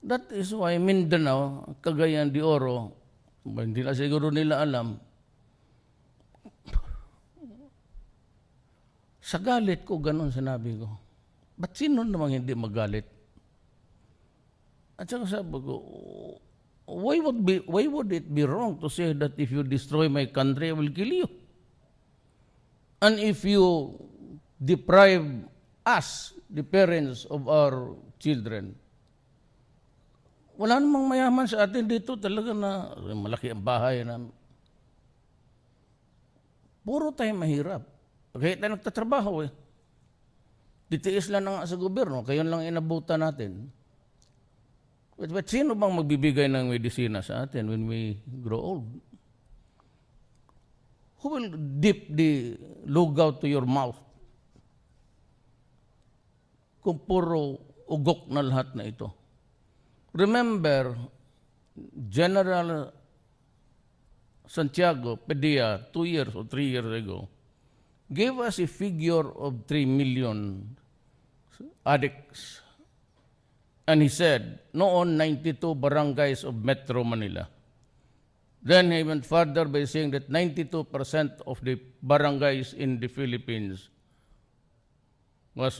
That is why Mindanao, Cagayan de Oro, hindi na siguro nila alam, sa galit ko, ganun sinabi ko. Ba't sino namang hindi magalit? At saka sabi ko, why would it be wrong to say that if you destroy my country, I will kill you? And if you deprive us, the parents of our children, wala namang mayaman sa atin dito talaga na malaki ang bahay namin. Puro tayo mahirap. Kaya tayo nagtatrabaho eh. Ditiis lang nga sa gobyerno, kaya lang inabutan natin. But sino bang magbibigay ng medisina sa atin when we grow old? Who will dip the lugaw to your mouth? Kung puro ugok na lahat na ito. Remember, General Santiago Padilla, 2 years or 3 years ago, gave us a figure of 3 million addicts. And he said, noon 92 barangays of Metro Manila. Then he went further by saying that 92% of the barangays in the Philippines were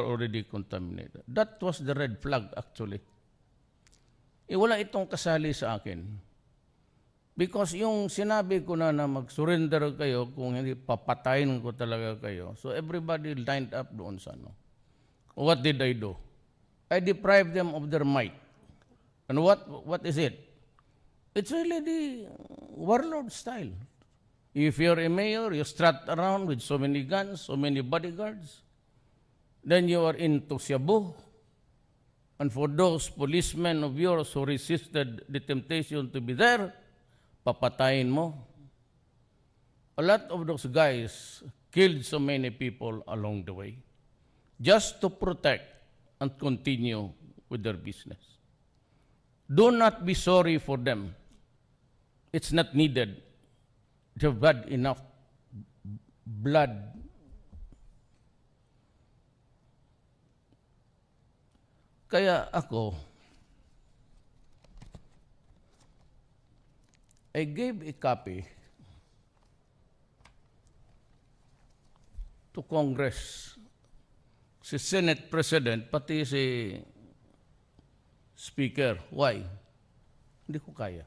already contaminated. That was the red flag actually. Wala itong kasali sa akin. Because yung sinabi ko na mag-surrender kayo, kung hindi papatayin ko talaga kayo. So everybody lined up doon sa ano. What did I do? I deprived them of their might. And what is it? It's really the warlord style. If you're a mayor, you strut around with so many guns, so many bodyguards. Then you are into Shabu. And for those policemen of yours who resisted the temptation to be there, papatayin mo. A lot of those guys killed so many people along the way just to protect and continue with their business. Do not be sorry for them. It's not needed. They've had enough blood. Kaya ako, I gave a copy to Congress, si Senate President, pati si Speaker. Why? Hindi ko kaya.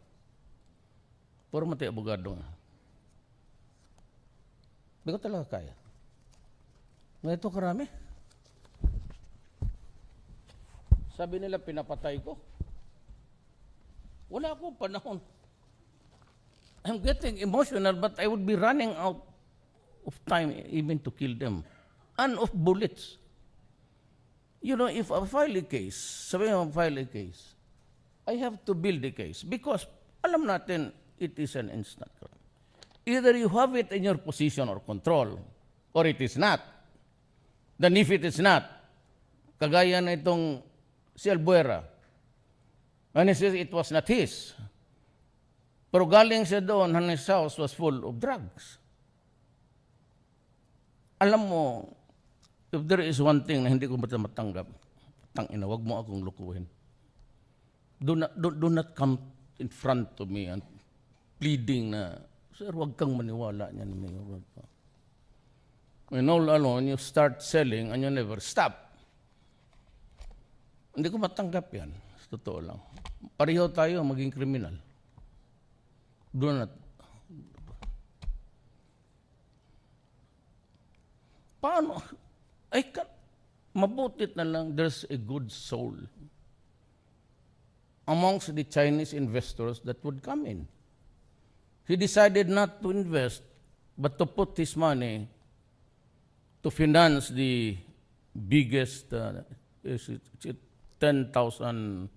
Puro mati abogado nga. Hindi ko talaga kaya. Nga ito karami. Sabi nila, pinapatay ko. Wala akong panahon. I'm getting emotional, but I would be running out of time even to kill them. And of bullets. You know, if I file a case, sabi mo file a case, I have to build a case because alam natin it is an instant crime. Either you have it in your position or control, or it is not. Then if it is not, kagaya na itong si Albuera, and he says it was not his. Pero galing siya doon, and his house was full of drugs. Alam mo, if there is one thing na hindi ko matanggap, tangina, wag mo akong lukuhin. Do not come in front of me and pleading na, sir, wag kang maniwala niyan. When all alone, you start selling and you never stop. Hindi ko matanggap yan. Totoo lang. Pareho tayo maging kriminal. Do not. Paano? Mabutit na lang there's a good soul amongst the Chinese investors that would come in. He decided not to invest, but to put his money to finance the biggest 10,000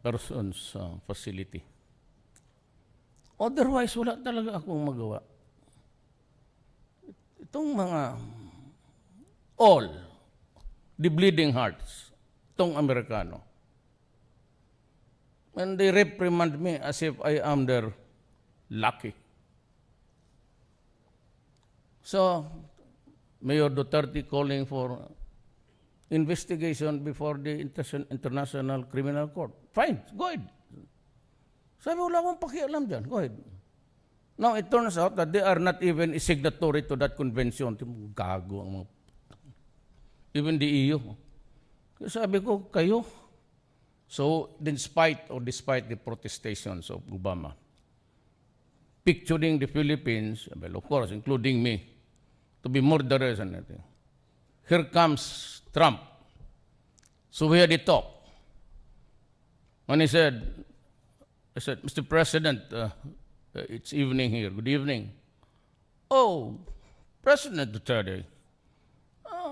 persons facility. Otherwise, wala talaga akong magawa. Itong mga all the bleeding hearts, itong Amerikano, and they reprimand me as if I am their lucky. So, Mayor Duterte calling for investigation before the International Criminal Court. Fine, go ahead. Sabi, wala akong pakialam dyan. Go ahead. Now, it turns out that they are not even a signatory to that convention. Gago ang mga... Even the EU. Sabi ko, kayo. So, despite the protestations of Obama, picturing the Philippines, well, of course, including me, to be murderers and everything. Here comes Trump. So we had a talk. And I said, Mr. President, it's evening here. Good evening. Oh, President Duterte,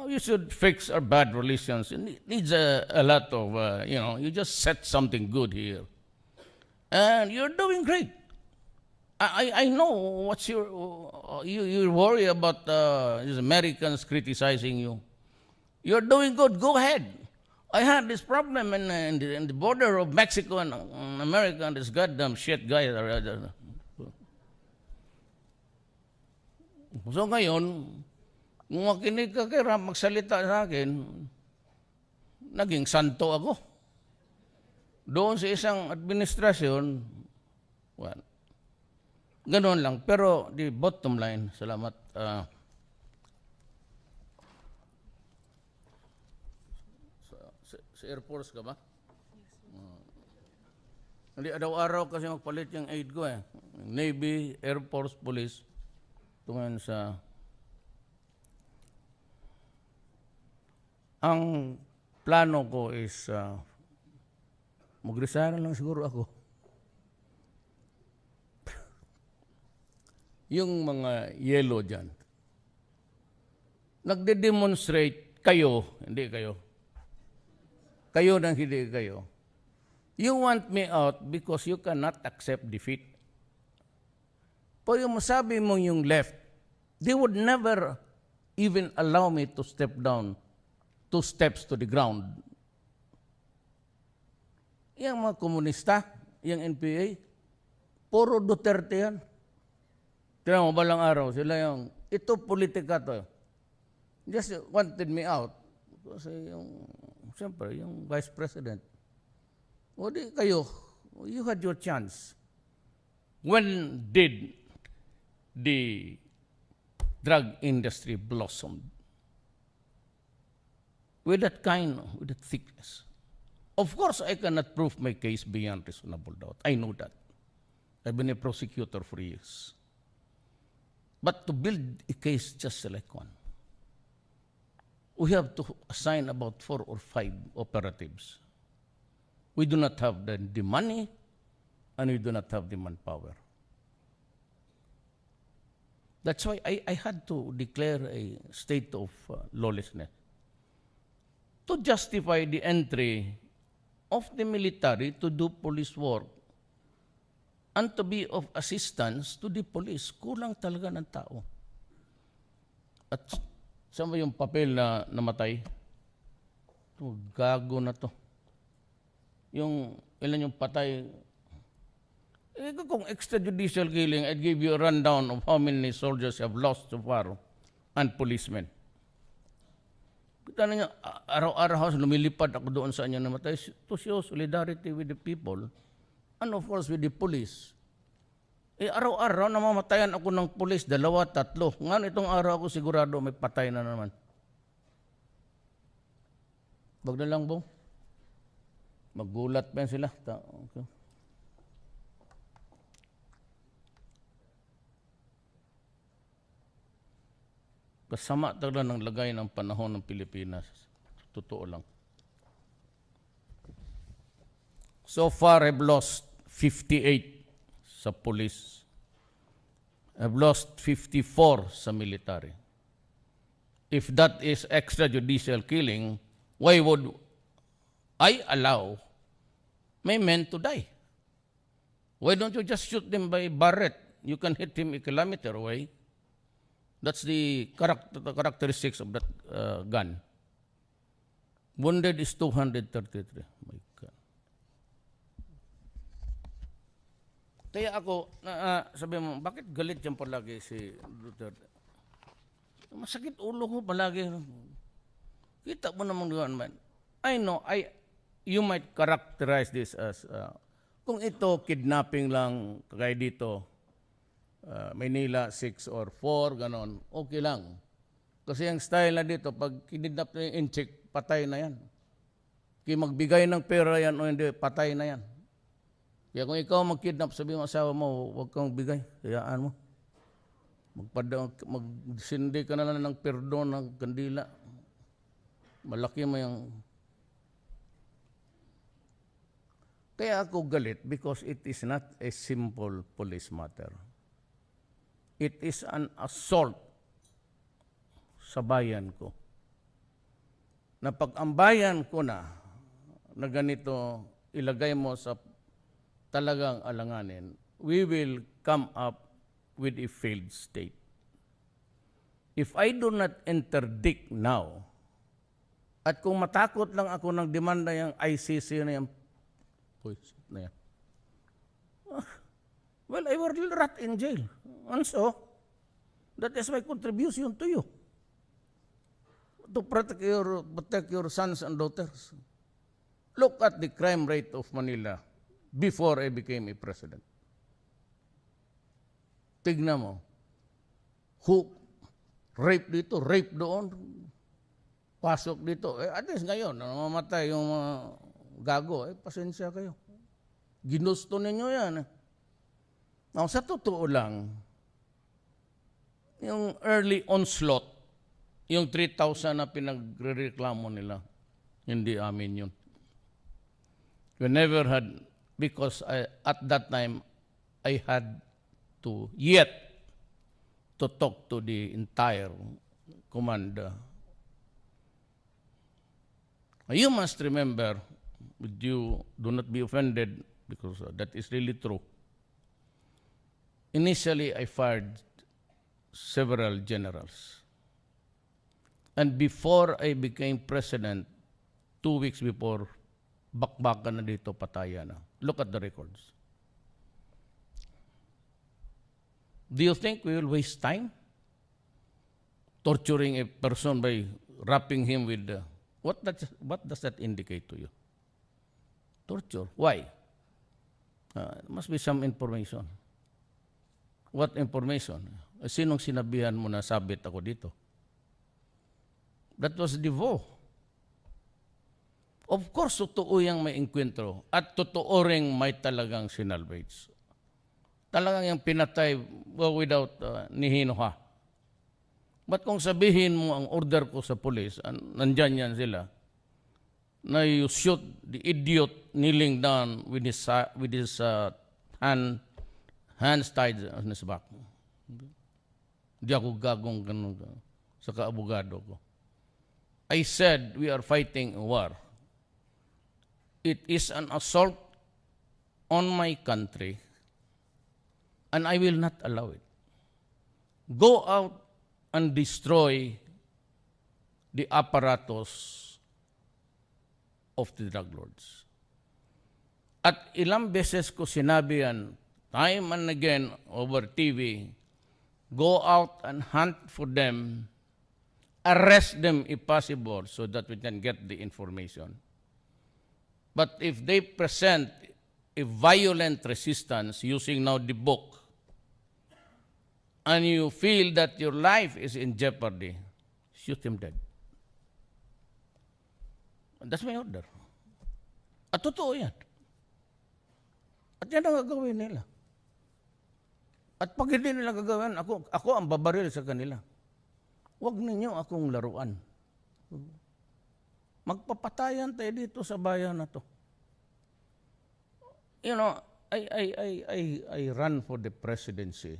you should fix our bad relations. It needs a lot of, you just set something good here. And you're doing great. I know what's you worry about these Americans criticizing you. You're doing good. Go ahead. I had this problem in the border of Mexico and America, and this goddamn shit guy. So ngayon, kung makinig ka kay Ram magsalita sa akin, naging santo ako. Doon sa isang administrasyon, well, ganoon lang. Pero the bottom line, salamat. Sa Air Force ka ba? Hindi, araw-araw kasi magpalit yung aid ko eh. Navy, Air Force, Police. Tungan sa... Ang plano ko is mag-resign lang siguro ako. Yung mga yellow dyan. Nagde-demonstrate kayo, hindi kayo. Kayo nang hindi kayo. You want me out because you cannot accept defeat. Pag yung masabi mo yung left, they would never even allow me to step down 2 steps to the ground. Yung mga komunista, yung NPA, puro Duterte yan. Tinan mo, balang araw, sila yung, ito politika to. Just wanted me out. Kasi yung, siyempre, yung Vice President. O di kayo, you had your chance. When did the drug industry blossom? With that thickness. Of course, I cannot prove my case beyond reasonable doubt. I know that. I've been a prosecutor for years. But to build a case just like one, we have to assign about 4 or 5 operatives. We do not have the money, and we do not have the manpower. That's why I had to declare a state of lawlessness to justify the entry of the military to do police work and to be of assistance to the police. Kulang talaga ng tao. At saan ba yung papel na namatay? Ito, gago na to. Yung ilan yung patay. Kung extrajudicial killing, I'd give you a rundown of how many soldiers have lost so far and policemen. Kita niyo, araw-araw lumilipad ako doon sa inyo namatay to show solidarity with the people and of course with the police. Araw-araw namamatayan ako ng police, 2, 3. Ngayon itong araw ako sigurado may patay na naman. Wag na lang, Bong. Maggulat pa sila. Okay. Kasama talaga ng lagay ng panahon ng Pilipinas. Totoo lang. So far, I've lost 58 sa police. I've lost 54 sa military. If that is extrajudicial killing, why would I allow my men to die? Why don't you just shoot them by Barrett? You can hit him a kilometer away. That's the characteristics of that gun. Wounded is 233. My God. Kaya ako, sabi mo, bakit galit yan palagi si Duterte? Masakit ulo ko palagi. Kita mo namang doon, man. I know, you might characterize this as, kung ito kidnapping lang, kagaya dito, Manila 6 or 4, ganon, okay lang. Kasi ang style na dito, pag kidnap na yung incheck, patay na yan. Kaya magbigay ng pera yan o hindi, patay na yan. Kaya kung ikaw magkidnap, sabi mo asawa mo, huwag kang bigay, hayaan mo. Magsindi ka na lang ng perdon ng kandila. Malaki mo yung... Kaya ako galit because it is not a simple police matter. It is an assault sa bayan ko. Na pag ang bayan ko na ganito ilagay mo sa talagang alanganin, we will come up with a failed state. If I do not interdict now, at kung matakot lang ako ng demanda yung ICC na yan, well, I will rot in jail. And so, that is my contribution to you. To protect your sons and daughters. Look at the crime rate of Manila before I became a president. Tignan mo. Rape dito, rape doon. Pasok dito. At least ngayon, namamatay yung mga gago. Pasensya kayo. Ginusto ninyo yan. Now, sa totoo lang, yung early onslaught, yung 3,000 na pinagrereklamo nila, hindi amin yun. We never had, because at that time, I had to talk to the entire command. You must remember, you do not be offended, because that is really true. Initially, I fired several generals. And before I became president, 2 weeks before, bakbakan na dito, patayan na. Look at the records. Do you think we will waste time torturing a person by wrapping him with... what does that indicate to you? Torture. Why? There must be some information. What information? Sinong sinabihan mo na sabit ako dito? That was Devo. Of course, totoo yung may enkwentro at totoo ring may talagang sinalvage. Talagang yung pinatay without nihinuha. But kung sabihin mo ang order ko sa police, nandyan yan sila, na you shoot the idiot kneeling down with his hands tied on his back. Di ako gagong ganun sa kaabogado ko. I said, we are fighting a war. It is an assault on my country, and I will not allow it. Go out and destroy the apparatus of the drug lords. At ilang beses ko sinabi yan, time and again over TV, go out and hunt for them, arrest them if possible so that we can get the information. But if they present a violent resistance using now the book, and you feel that your life is in jeopardy, shoot him dead. That's my order. At totoo yan. At yan ang gagawin nila. At pag hindi nila gagawin, ako ang babaril sa kanila. Huwag ninyo akong laruan. Magpapatayan tayo dito sa bayan na to. You know, I run for the presidency.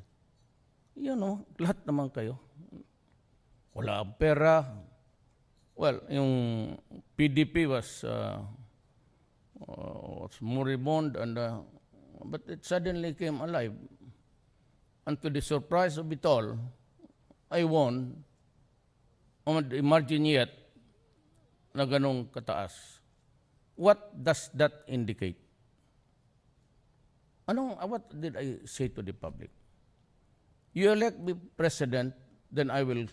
You know, lahat naman kayo. Wala ang pera. Well, yung PDP was moribund, and but it suddenly came alive. And to the surprise of it all, I won. Imagine yet na ganong kataas. What does that indicate? What did I say to the public? You elect me president, then I will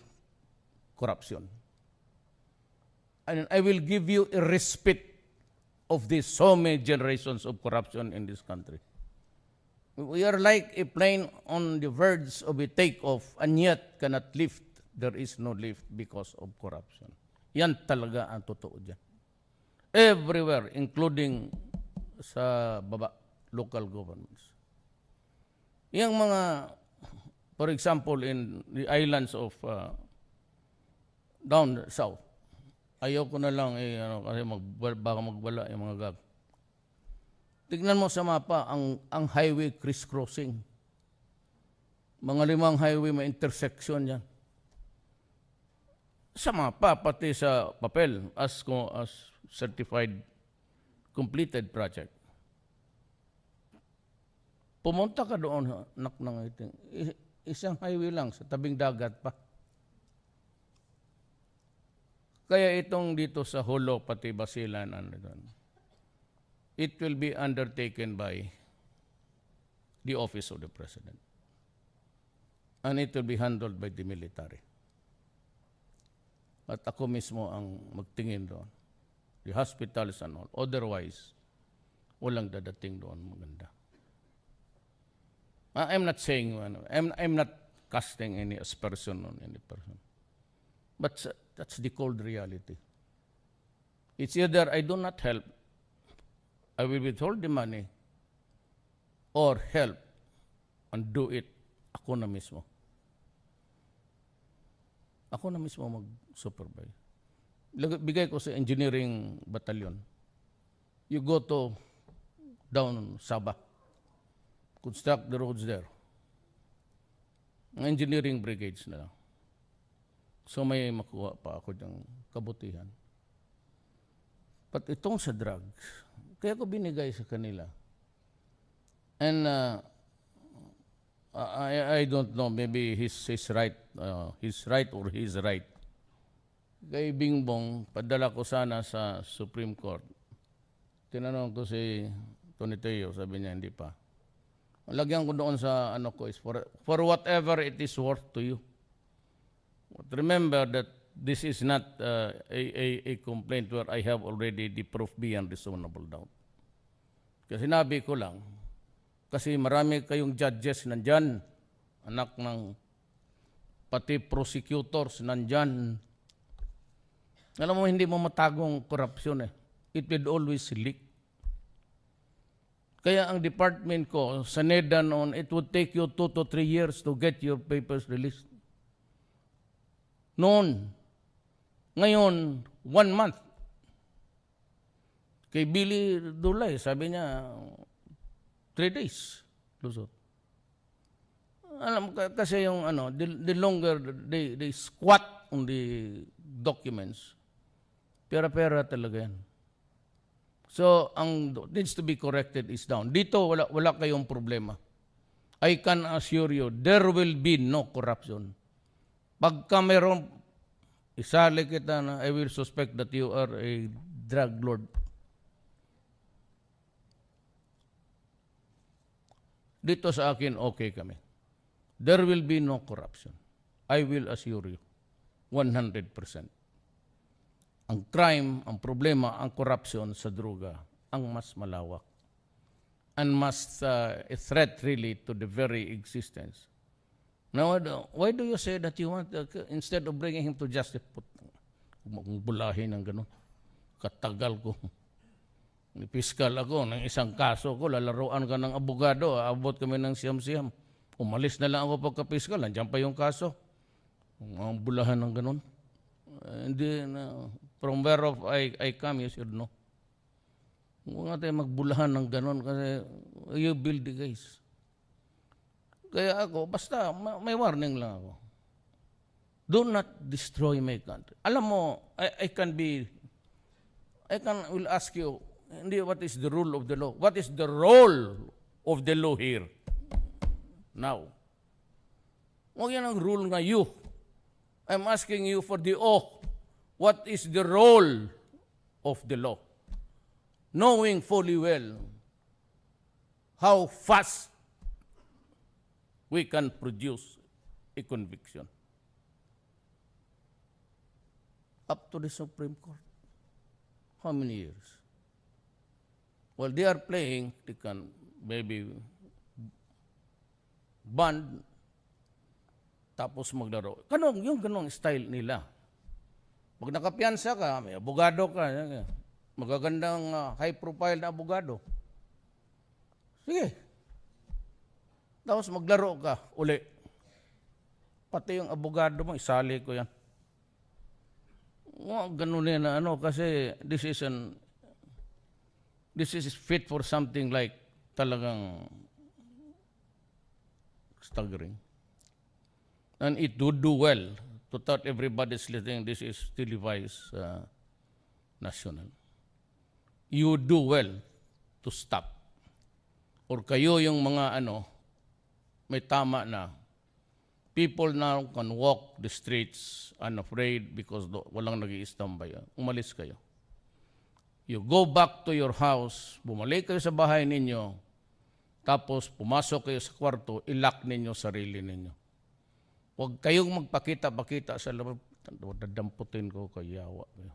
corruption. And I will give you a respite of these so many generations of corruption in this country. We are like a plane on the verge of a takeoff and yet cannot lift. There is no lift because of corruption. Yan talaga ang totoo dyan. Everywhere, including sa baba, local governments. Yung mga, for example, in the islands of down south, ayaw ko na lang, kasi baka magwala yung mga gag. Tignan mo sa mapa, ang highway crisscrossing. Mga 5 highway, may intersection yan. Sa mapa, pati sa papel, as certified completed project. Pumunta ka doon, anak ng iting. Isang highway lang, sa tabing dagat pa. Kaya itong dito sa Hulo, pati Basilan, it will be undertaken by the office of the president. And it will be handled by the military. At ako mismo ang magtingin doon. The hospitals and all. Otherwise, walang dadating doon maganda. I'm not saying, I'm not casting any aspersion on any person. But that's the cold reality. It's either I do not help, I will withhold the money, or help and do it ako na mismo. Ako na mismo mag-supervise. Bigay ko sa engineering battalion. You go to down Sabah. Construct the roads there. Engineering brigades na lang. So may makuha pa ako ng kabutihan. But itong sa drugs, kaya ko binigay sa kanila. And I don't know, maybe he's right or he's right. Kay Bingbong, padala ko sana sa Supreme Court. Tinanong ko si Tony Teo, sabi niya hindi pa. Lagyan ko doon sa ko is for whatever it is worth to you. But remember that this is not a complaint where I have already the proof beyond reasonable doubt. Kasi sinabi ko lang, kasi marami kayong judges nandyan, anak ng pati prosecutors nandyan. Alam mo, hindi mo matagong korupsyon eh. It will always leak. Kaya ang department ko, sa NEDA noon, it would take you 2 to 3 years to get your papers released. Noon. Ngayon, 1 month. Kay Billy Dulay, sabi niya, 3 days. Lusot. Alam, kasi yung the longer they squat on the documents, pera-pera talaga yan. So, ang needs to be corrected is down. Dito, wala kayong problema. I can assure you, there will be no corruption. Pagka mayroon, isali kita na, I will suspect that you are a drug lord. Dito sa akin, okay kami. There will be no corruption. I will assure you, 100%. Ang crime, ang problema, ang corruption sa droga, ang mas malawak. And must a threat really to the very existence. Now, why do you say that you want, instead of bringing him to justice, bulahin ng gano'n? Katagal ko. Piskal ako ng isang kaso ko, lalaruan ka ng abogado, abot kami ng siyam-siyam. Umalis na lang ako pagka-piskal, nandiyan pa yung kaso. Mga bulahan ng ganun. Hindi na, from where of I come, you should know. Huwag nga tayo magbulahan ng ganun kasi you build the guys. Kaya ako, basta may warning lang ako. Do not destroy my country. Alam mo, will ask you, hindi what is the rule of the law? What is the role of the law here? Now. Huwag yan ang rule nga you. I'm asking you for the oath. What is the role of the law? Knowing fully well how fast we can produce a conviction. Up to the Supreme Court. How many years? Well, they are playing, they can maybe band, tapos maglaro. Yung ganong style nila. Pag nakapiyansa ka, may abogado ka, magagandang high profile na abogado. Sige. Tapos maglaro ka, uli. Pati yung abogado mo, isali ko yan. Ganun yan na kasi this is fit for something like talagang staggering. And it would do well to thought everybody's listening, this is televised national. You would do well to stop. Or kayo yung mga may tama na. People now can walk the streets unafraid because walang nag-i-istambay. Umalis kayo. You go back to your house, bumalik kayo sa bahay ninyo, tapos pumasok kayo sa kwarto, ilock ninyo sarili ninyo. Huwag kayong magpakita-pakita sa labas. Dadamputin ko kayawa kayo.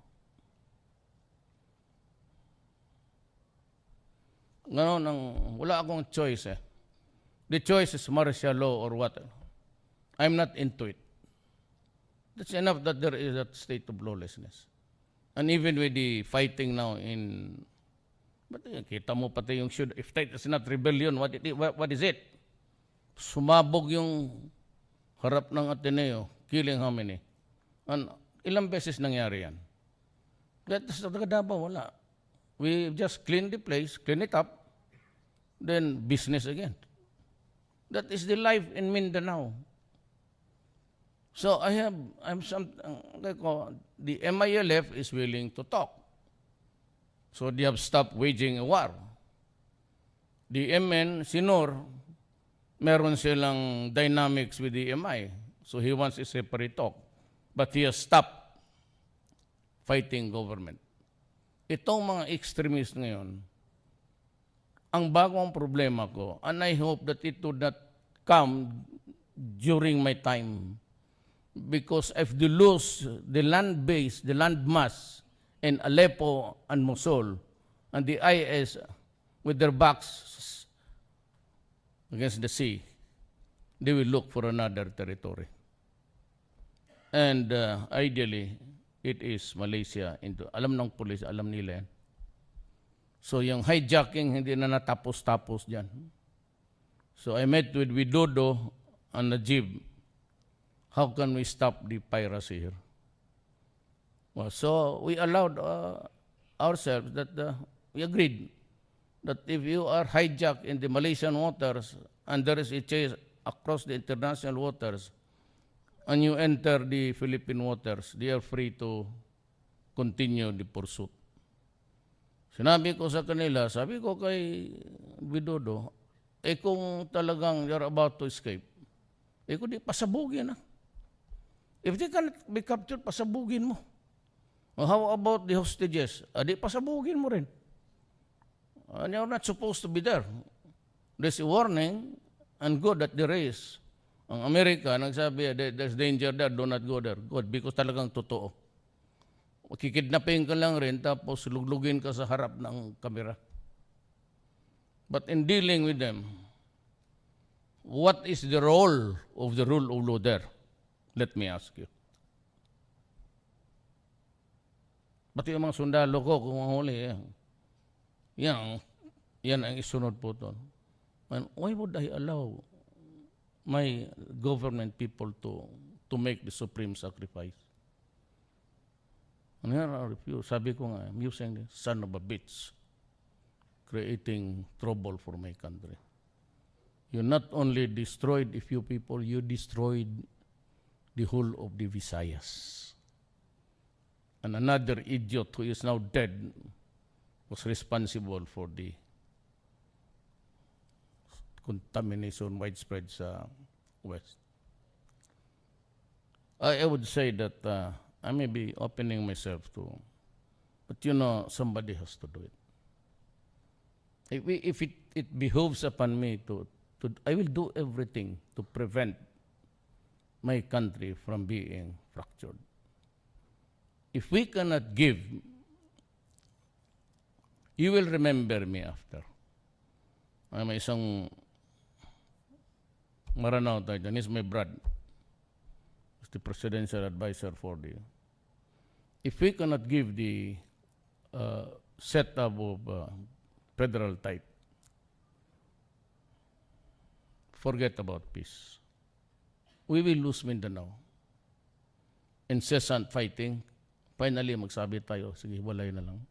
Ngayon, wala akong choice eh. The choice is martial law or what. I'm not into it. That's enough that there is that state of lawlessness. And even with the fighting now but kita mo pati yung if that is not rebellion, what is it? Sumabog yung harap ng Ateneo, killing how many? And ilang beses nangyari yan? Sa Davao, wala. We just clean the place, clean it up, then business again. That is the life in Mindanao. So the MILF is willing to talk. So they have stopped waging a war. The MN, Sinor, meron silang dynamics with the MI. So he wants a separate talk. But he has stopped fighting government. Itong mga extremists ngayon, ang bagong problema ko, and I hope that it would not come during my time. Because if they lose the land base, the land mass in Aleppo and Mosul, and the IS with their backs against the sea, they will look for another territory. And ideally, it is Malaysia. Alam ng police, alam nila yan. So yung hijacking, hindi na natapos-tapos dyan. So I met with Widodo and Najib. How can we stop the piracy here? Well, so we allowed ourselves that we agreed that if you are hijacked in the Malaysian waters and there is a chase across the international waters and you enter the Philippine waters, they are free to continue the pursuit. Sinabi ko sa kanila, sabi ko kay Widodo, kung talagang you're about to escape, kung di pasabugin na. If they cannot be captured, pasabugin mo. Well, how about the hostages? Di pasabugin mo rin. And you're not supposed to be there. There's a warning, and good that there is. Ang Amerika, nagsabi, there's danger there, do not go there. Good, because talagang totoo. Kikidnapin ka lang rin, tapos luglugin ka sa harap ng kamera. But in dealing with them, what is the role of the rule of law there? Let me ask you. Pati yung mga sundalo ko, kung mahuli, yan ang isunod po doon. And why would I allow my government people to to make the supreme sacrifice. And here I refuse. Sabi ko nga, I'm using the son of a bitch, creating trouble for my country. You not only destroyed a few people, you destroyed the whole of the Visayas. And another idiot who is now dead was responsible for the contamination widespread sa West. I would say that I may be opening myself to, but you know, somebody has to do it. If it behoves upon me to, I will do everything to prevent my country from being fractured. If we cannot give, you will remember me after. May isang Maranao tayo dyan. He's my brad. He's the presidential advisor for the... If we cannot give the setup of federal type, forget about peace. We will lose Mindanao. Incessant fighting. Finally, magsabi tayo, sige, walay na lang.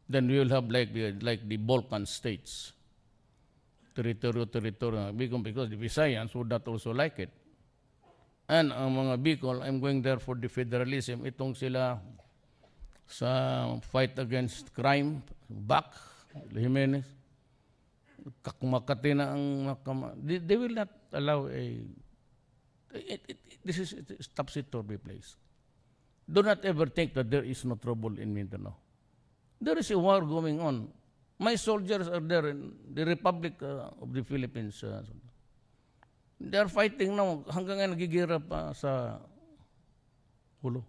Then we will have like the Balkan states. Territory. Because the Visayans would not also like it. And ang mga Bicol, I'm going there for the federalism. Itong sila sa fight against crime, back, Jimenez, Makati na ang they will not allow a... This is a topsy-turvy place. Do not ever think that there is no trouble in Mindanao. There is a war going on. My soldiers are there in the Republic of the Philippines. They are fighting now. Hanggang ngayon nagigira pa sa hulo.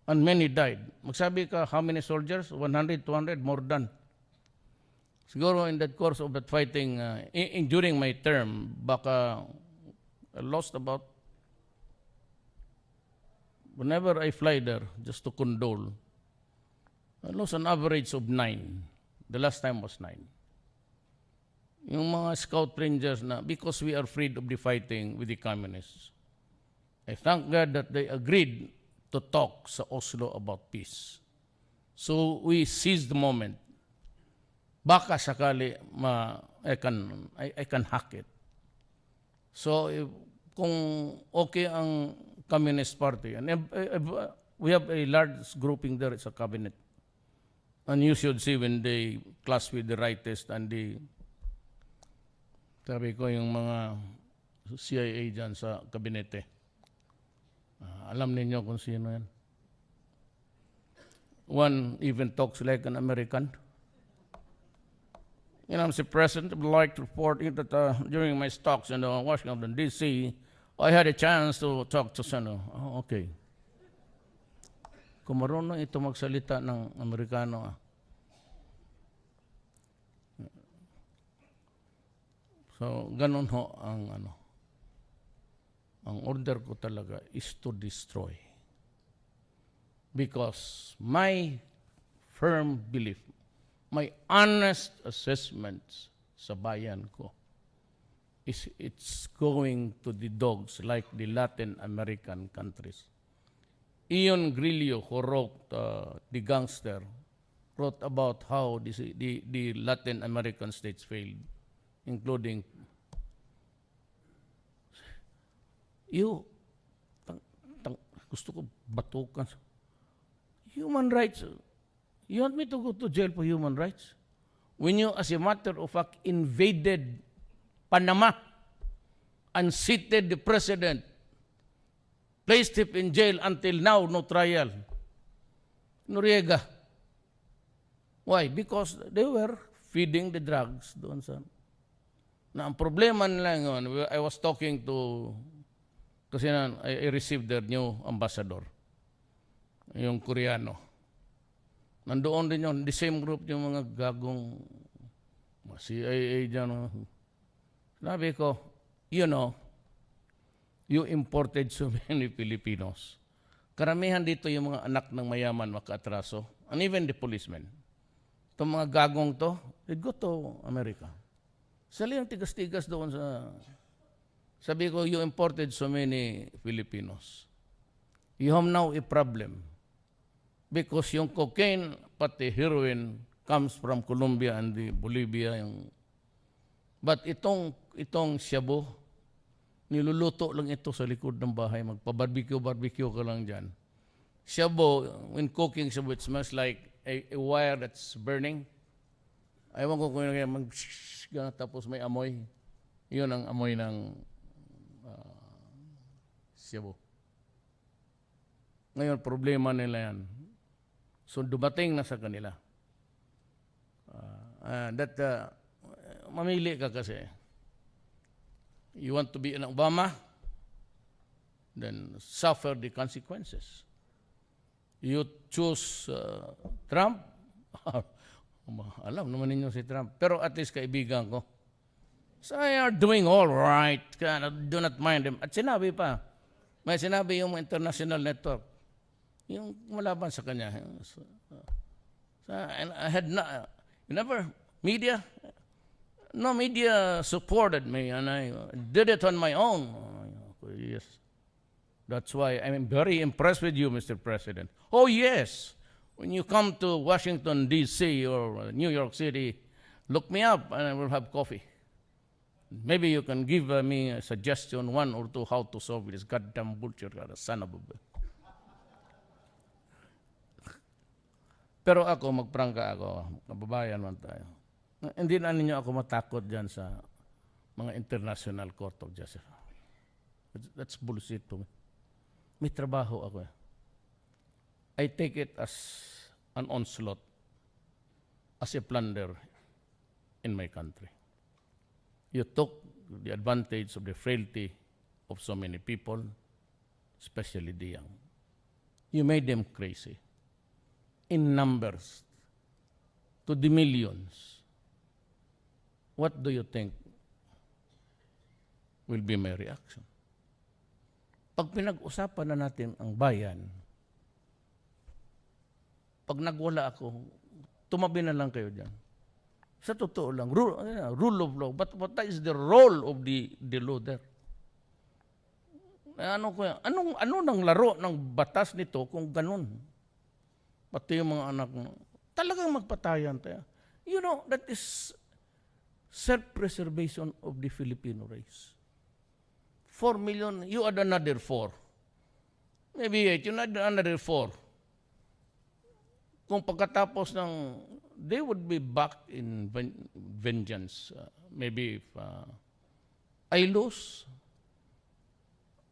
And many died. Magsabi ka, how many soldiers? 100, 200, more than. Siguro in that course of that fighting, during my term, baka I lost about, whenever I fly there, just to condole, I lost an average of 9. The last time was 9. Yung mga scout rangers na, because we are afraid of the fighting with the communists, I thank God that they agreed to talk sa Oslo about peace. So we seized the moment. Baka sakali I can hack it. So kung okay ang Communist Party, and we have a large grouping there, it's a cabinet. And you should see when they clash with the rightist and the, sabi ko yung mga CIA dyan sa kabinete. Alam ninyo kung sino yan. One even talks like an American. You know, Mr. President, I would like to report that during my talks in Washington, D.C., I had a chance to talk to Senator. Oh, okay. Kung marunong ito magsalita ng Amerikano. So, ganun ho ang order ko talaga is to destroy. Because my firm belief, my honest assessments sa bayan ko is it's going to the dogs like the Latin American countries. Ian Grillo, who wrote The Gangster, wrote about how the Latin American states failed, including gusto ko batukan. Human rights. You want me to go to jail for human rights? When you, as a matter of fact, invaded Panama, unseated the president, placed him in jail until now, no trial. Noriega. Why? Because they were feeding the drugs doon sa... Na ang problema nila ngayon, I was talking to... Kasi I received their new ambassador, yung Koreano. Nandoon din yun, the same group yung mga gagong CIA dyan. Sabi ko, you know, you imported so many Filipinos. Karamihan dito yung mga anak ng mayaman makaatraso, and even the policemen. Itong mga gagong to, they'd go to America. Sila yung tigas-tigas doon Sabi ko, you imported so many Filipinos. You have now a problem. Because yung cocaine, pati heroin, comes from Colombia and the Bolivia. But itong Shabu, niluluto lang ito sa likod ng bahay. Magpa-barbecue ka lang dyan. Shabu, when cooking Shabu, it smells like a wire that's burning. Ayaw ko kung tapos may amoy. Yun ang amoy ng Shabu. Ngayon, problema nila yan. So, dumating na sa kanila. Mamili ka kasi. You want to be an Obama? Then suffer the consequences. You choose Trump? Alam naman ninyo si Trump. Pero at least kaibigan ko. So they are doing all right. Do not mind them. At sinabi pa, may sinabi yung international network, yung malaban sa kanya. And I had media? No media supported me and I did it on my own. Yes. That's why I'm very impressed with you, Mr. President. Oh, yes. When you come to Washington, D.C. or New York City, look me up and I will have coffee. Maybe you can give me a suggestion, one or two, how to solve this goddamn bullshit, son of a... Pero ako, magprangka ako, kababayan man tayo. Hindi na ninyo ako matakot dyan sa mga International Court of Justice. That's bullshit to me. May trabaho ako. I take it as an onslaught, as a plunder in my country. You took the advantage of the frailty of so many people, especially the young. You made them crazy in numbers to the millions. What do you think will be my reaction? Pag pinag-usapan na natin ang bayan, pag nagwala ako, tumabi na lang kayo dyan. Sa totoo lang, rule of law. But what is the role of the law there? Ano nang laro ng batas nito kung ganun? Pati yung mga anak mo, talagang magpatayan tayo. You know, that is self-preservation of the Filipino race. 4 million, you add another 4. Maybe 8, you add another 4. Kung pagkatapos ng, they would be back in vengeance. Maybe if I lose,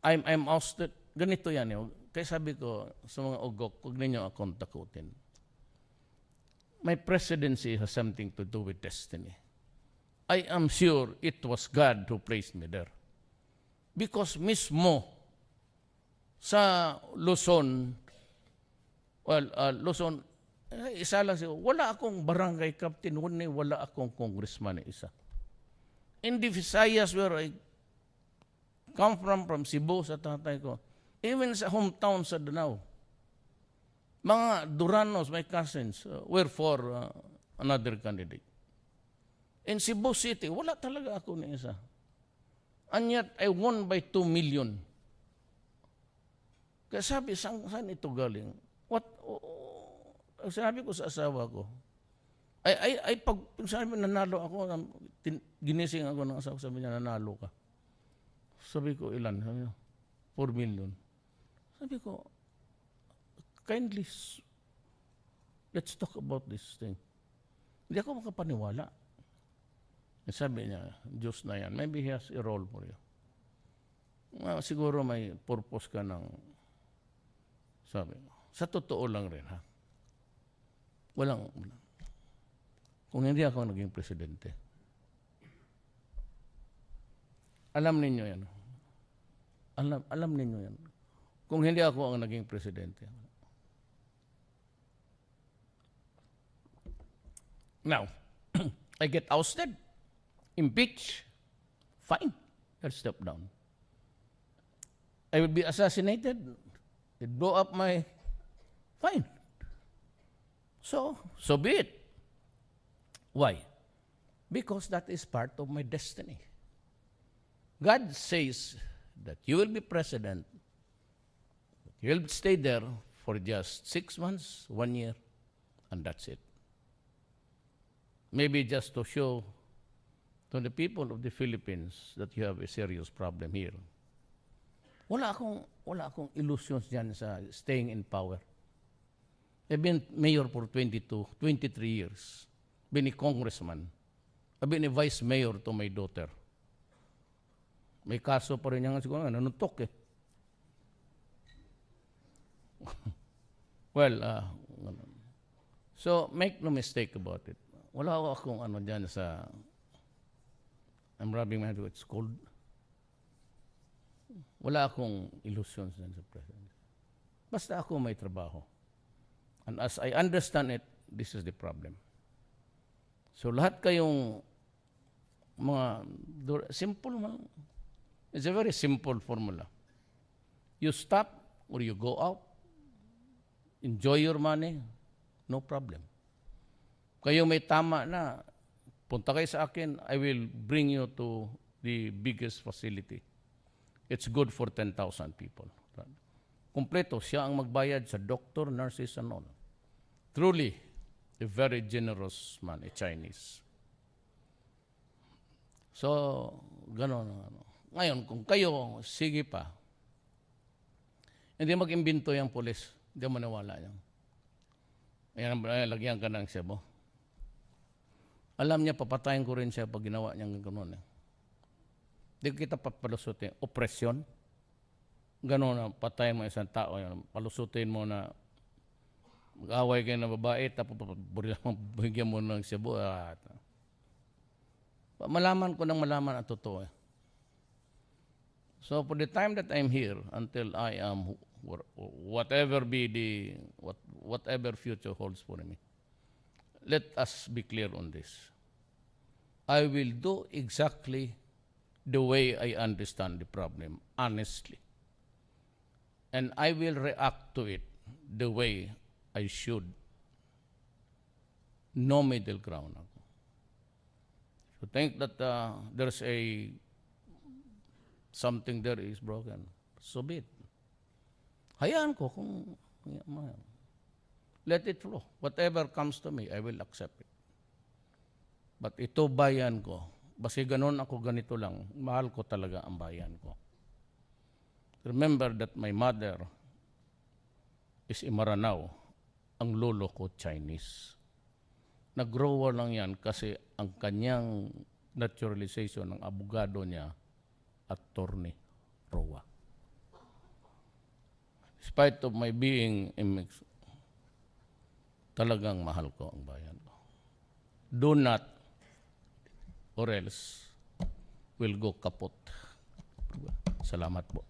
I'm ousted. Ganito yan. Kaya sabi ko sa mga ugok, huwag ninyo akong takutin. My presidency has something to do with destiny. I am sure it was God who placed me there. Because mismo sa Luzon, Luzon, isa lang siya, wala akong barangay captain, wala akong congressman na isa. In the Visayas where I come from Cebu sa tatay ko, even sa hometown sa Danao, mga Duranos, my cousins, were for another candidate. In Cebu City, wala talaga ako na isa. And yet, I won by 2 million. Kaya sabi, saan ito galing? Sabi ko sa asawa ko, pag sabi nanalo ako, ginising ako ng asawa, sabi niya, nanalo ka. Sabi ko, ilan? Sabi niya, 4 million. Sabi ko, kindly, let's talk about this thing. Hindi ako makapaniwala. Sabi niya, Diyos na yan. Maybe he has a role for you. Siguro may purpose ka ng, sabi ko, sa totoo lang rin, ha? Walang. Kung hindi ako naging presidente, alam ninyo yan. Alam ninyo yan. Kung hindi ako ang naging presidente. Now, I get ousted, impeached, fine, I'll step down. I will be assassinated, they'd blow up my, fine. So be it. Why? Because that is part of my destiny. God says that you will be president, you will stay there for just 6 months, 1 year, and that's it. Maybe just to show to the people of the Philippines that you have a serious problem here. Wala akong illusions dyan sa staying in power. I've been mayor for 23 years. Been a congressman. I've been a vice mayor to my daughter. May kaso pa rin niya siguro, nanuntok eh. Well, so make no mistake about it. Wala akong ano dyan sa, I'm rubbing my hands, it's cold. Wala akong illusions dyan sa president. Basta ako may trabaho. And as I understand it, this is the problem. So lahat kayong mga, simple man. It's a very simple formula. You stop or you go out, enjoy your money, no problem. Kayo may tama na, punta kayo sa akin, I will bring you to the biggest facility. It's good for 10,000 people. Kompleto, siya ang magbayad sa doctor, nurses, and all. Truly, a very generous man, a Chinese. So, gano'n. Ngayon, kung kayo, sige pa, hindi mag-imbento yung polis, hindi mo maniwala yan. Ayan, lagyan ka ng Shabu. Alam niya, papatayin ko rin siya pag ginawa niyang gano'n. Hindi kita papalusutin. Opresyon. Gano'n na, patayin mo isang tao. Palusutin mo na mag-away kayo ng babae, tapos bigyan mo ng Shabu. Malaman ko ng malaman ang totoo. So for the time that I'm here, until I am whatever future holds for me, let us be clear on this. I will do exactly the way I understand the problem, honestly. And I will react to it the way I should. No middle ground. If you think that there's something there is broken, so be it. Hayaan ko kung let it flow. Whatever comes to me, I will accept it. But ito bayan ko, basi ganun ako ganito lang, mahal ko talaga ang bayan ko. Remember that my mother is in Mindanao, ang lolo ko Chinese. Nag-grow lang yan kasi ang kanyang naturalization ng abogado niya, attorney Roa. Despite of my being a mix, talagang mahal ko ang bayan ko. Do not, or else will go kaput. Salamat po.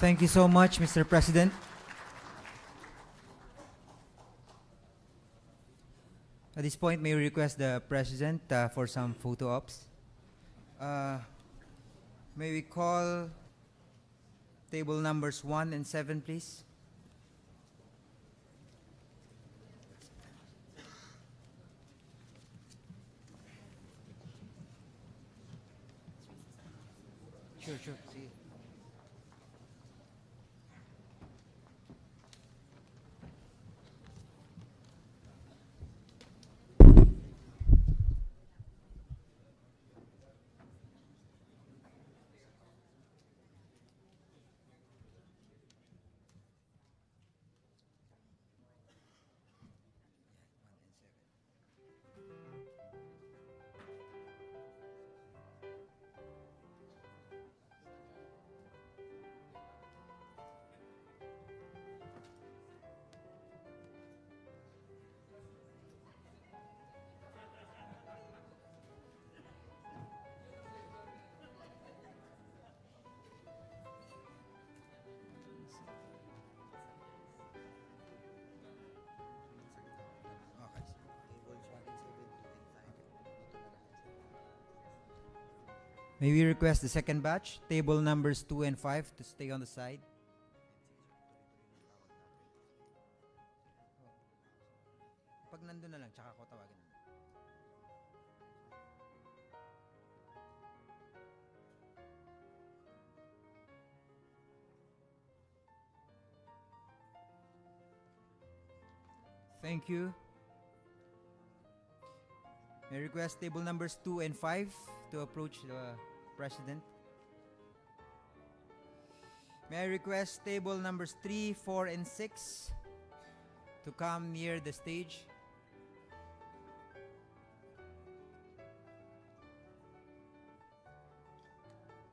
Thank you so much, Mr. President. At this point, may we request the President for some photo ops. May we call table numbers 1 and 7, please? Sure. See. May we request the second batch, table numbers 2 and 5, to stay on the side. Pag nandun na lang, tsaka ako tawagin. Thank you. May I request table numbers 2 and 5 to approach the President. May I request table numbers 3, 4, and 6 to come near the stage.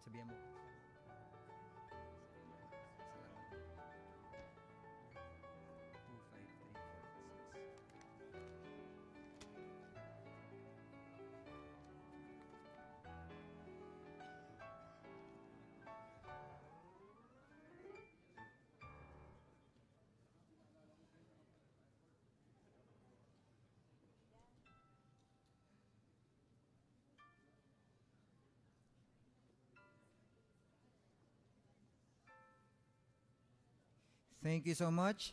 Sabihan mo. Salamat. 2, 5, 3, 4, 6. Thank you so much.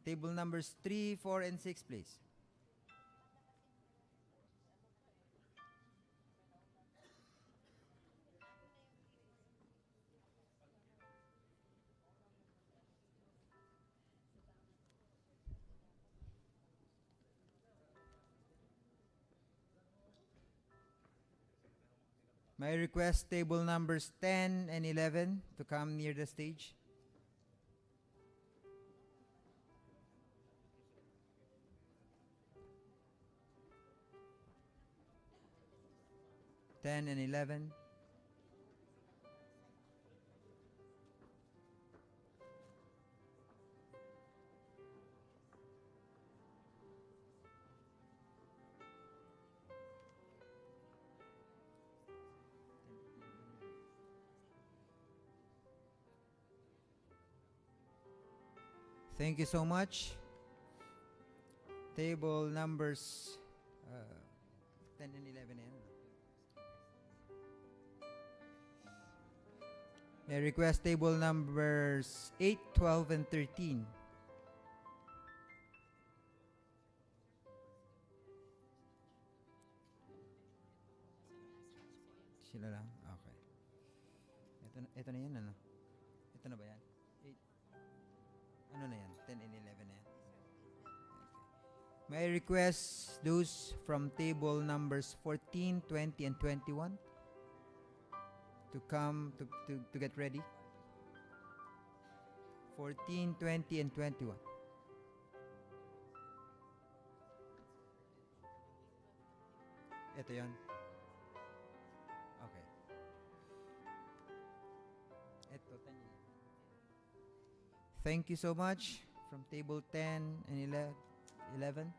Table numbers 3, 4, and 6, please. May I request table numbers 10 and 11 to come near the stage? Ten and 11. Thank you so much. Table numbers 10 and 11 yan. I request table numbers 8, 12, and 13. Sila lang? Okay. Ito na yan, ano? Ito na ba yan? 8. Ano na yan? 10 and 11 na yan? Okay. May I request those from table numbers 14, 20, and 21 to come to get ready? 14, 20, and 21. Ito yon. Okay. Ito, 10. Thank you so much. From table 10 and 11.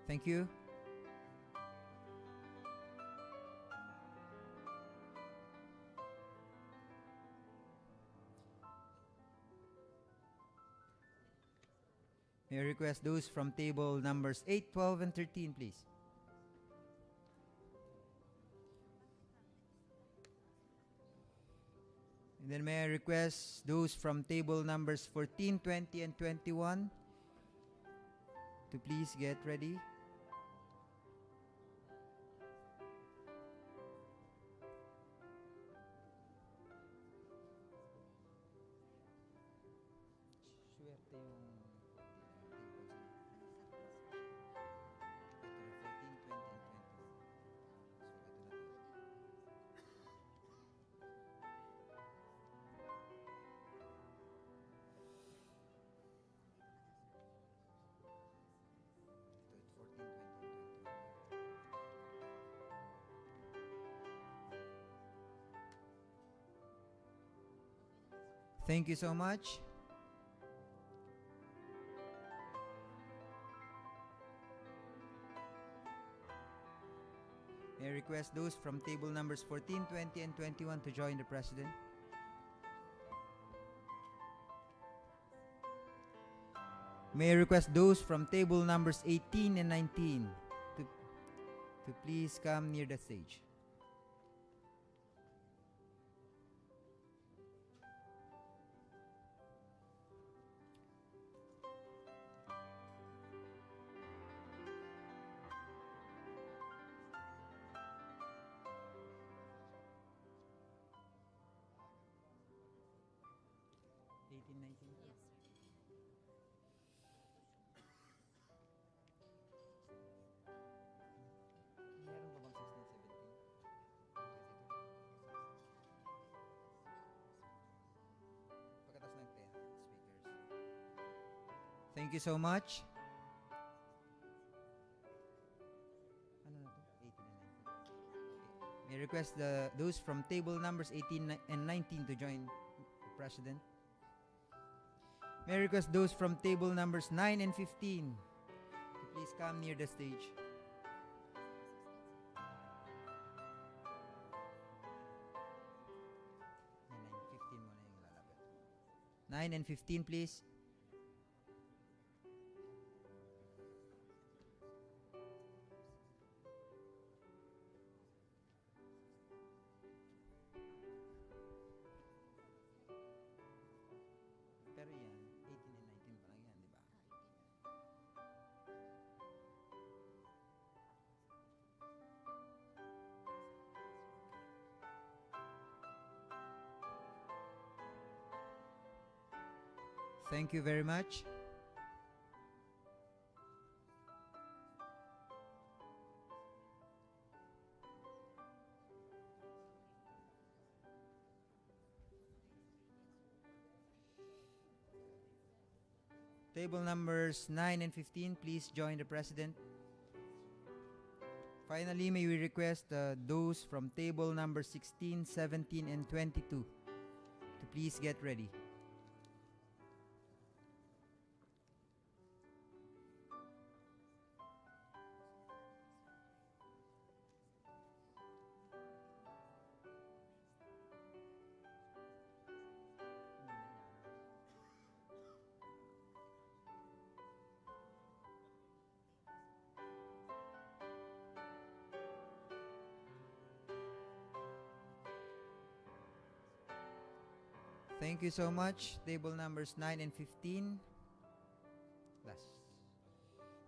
Thank you. May I request those from table numbers 8, 12, and 13, please. And then may I request those from table numbers 14, 20, and 21 to please get ready. Swerte yung ito na 14, 20, and 21. So ito na. Ito 14, 20, and 21. Thank you so much. May I request those from table numbers 14, 20, and 21 to join the President. May I request those from table numbers 18 and 19 to please come near the stage. Yes, sir. Thank you so much. Ano na to? 18 and 19. May I request those from table numbers 18 and 19 to join the President. May I request those from table numbers 9 and 15 to please come near the stage. 9 and 15, please. Pero yan, 18 and 19 pa lang yan, di ba? Thank you very much. Table numbers 9 and 15, please join the President. Finally, may we request those from table number 16, 17, and 22 to please get ready. Thank you so much. Table numbers 9 and 15.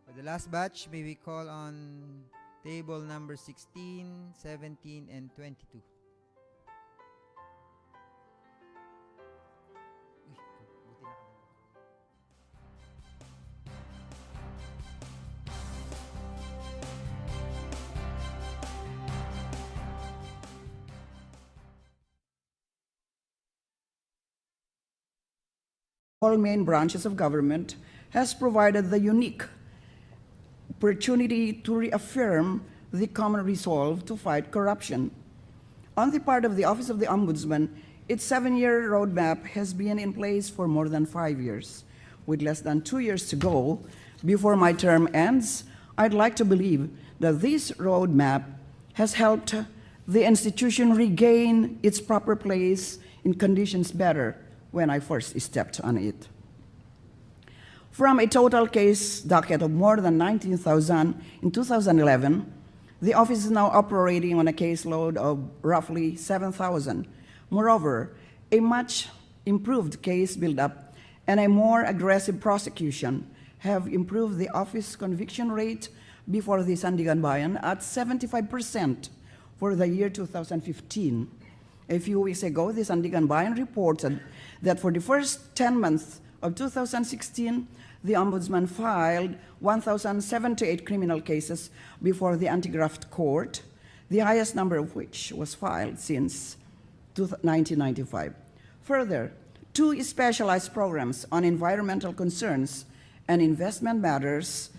For the last batch, may we call on table number 16, 17, and 22. Uy, buti na kami. All main branches of government has provided the unique opportunity to reaffirm the common resolve to fight corruption. On the part of the Office of the Ombudsman, its 7-year roadmap has been in place for more than 5 years. With less than 2 years to go before my term ends, I'd like to believe that this roadmap has helped the institution regain its proper place in conditions better when I first stepped on it. From a total case docket of more than 19,000 in 2011, the office is now operating on a caseload of roughly 7,000. Moreover, a much improved case build-up and a more aggressive prosecution have improved the office conviction rate before the Sandigan Bayan at 75% for the year 2015. A few weeks ago, the Sandigan Bayan reported that for the first 10 months of 2016, the Ombudsman filed 1,078 criminal cases before the Anti-Graft Court, the highest number of which was filed since 1995. Further, 2 specialized programs on environmental concerns and investment matters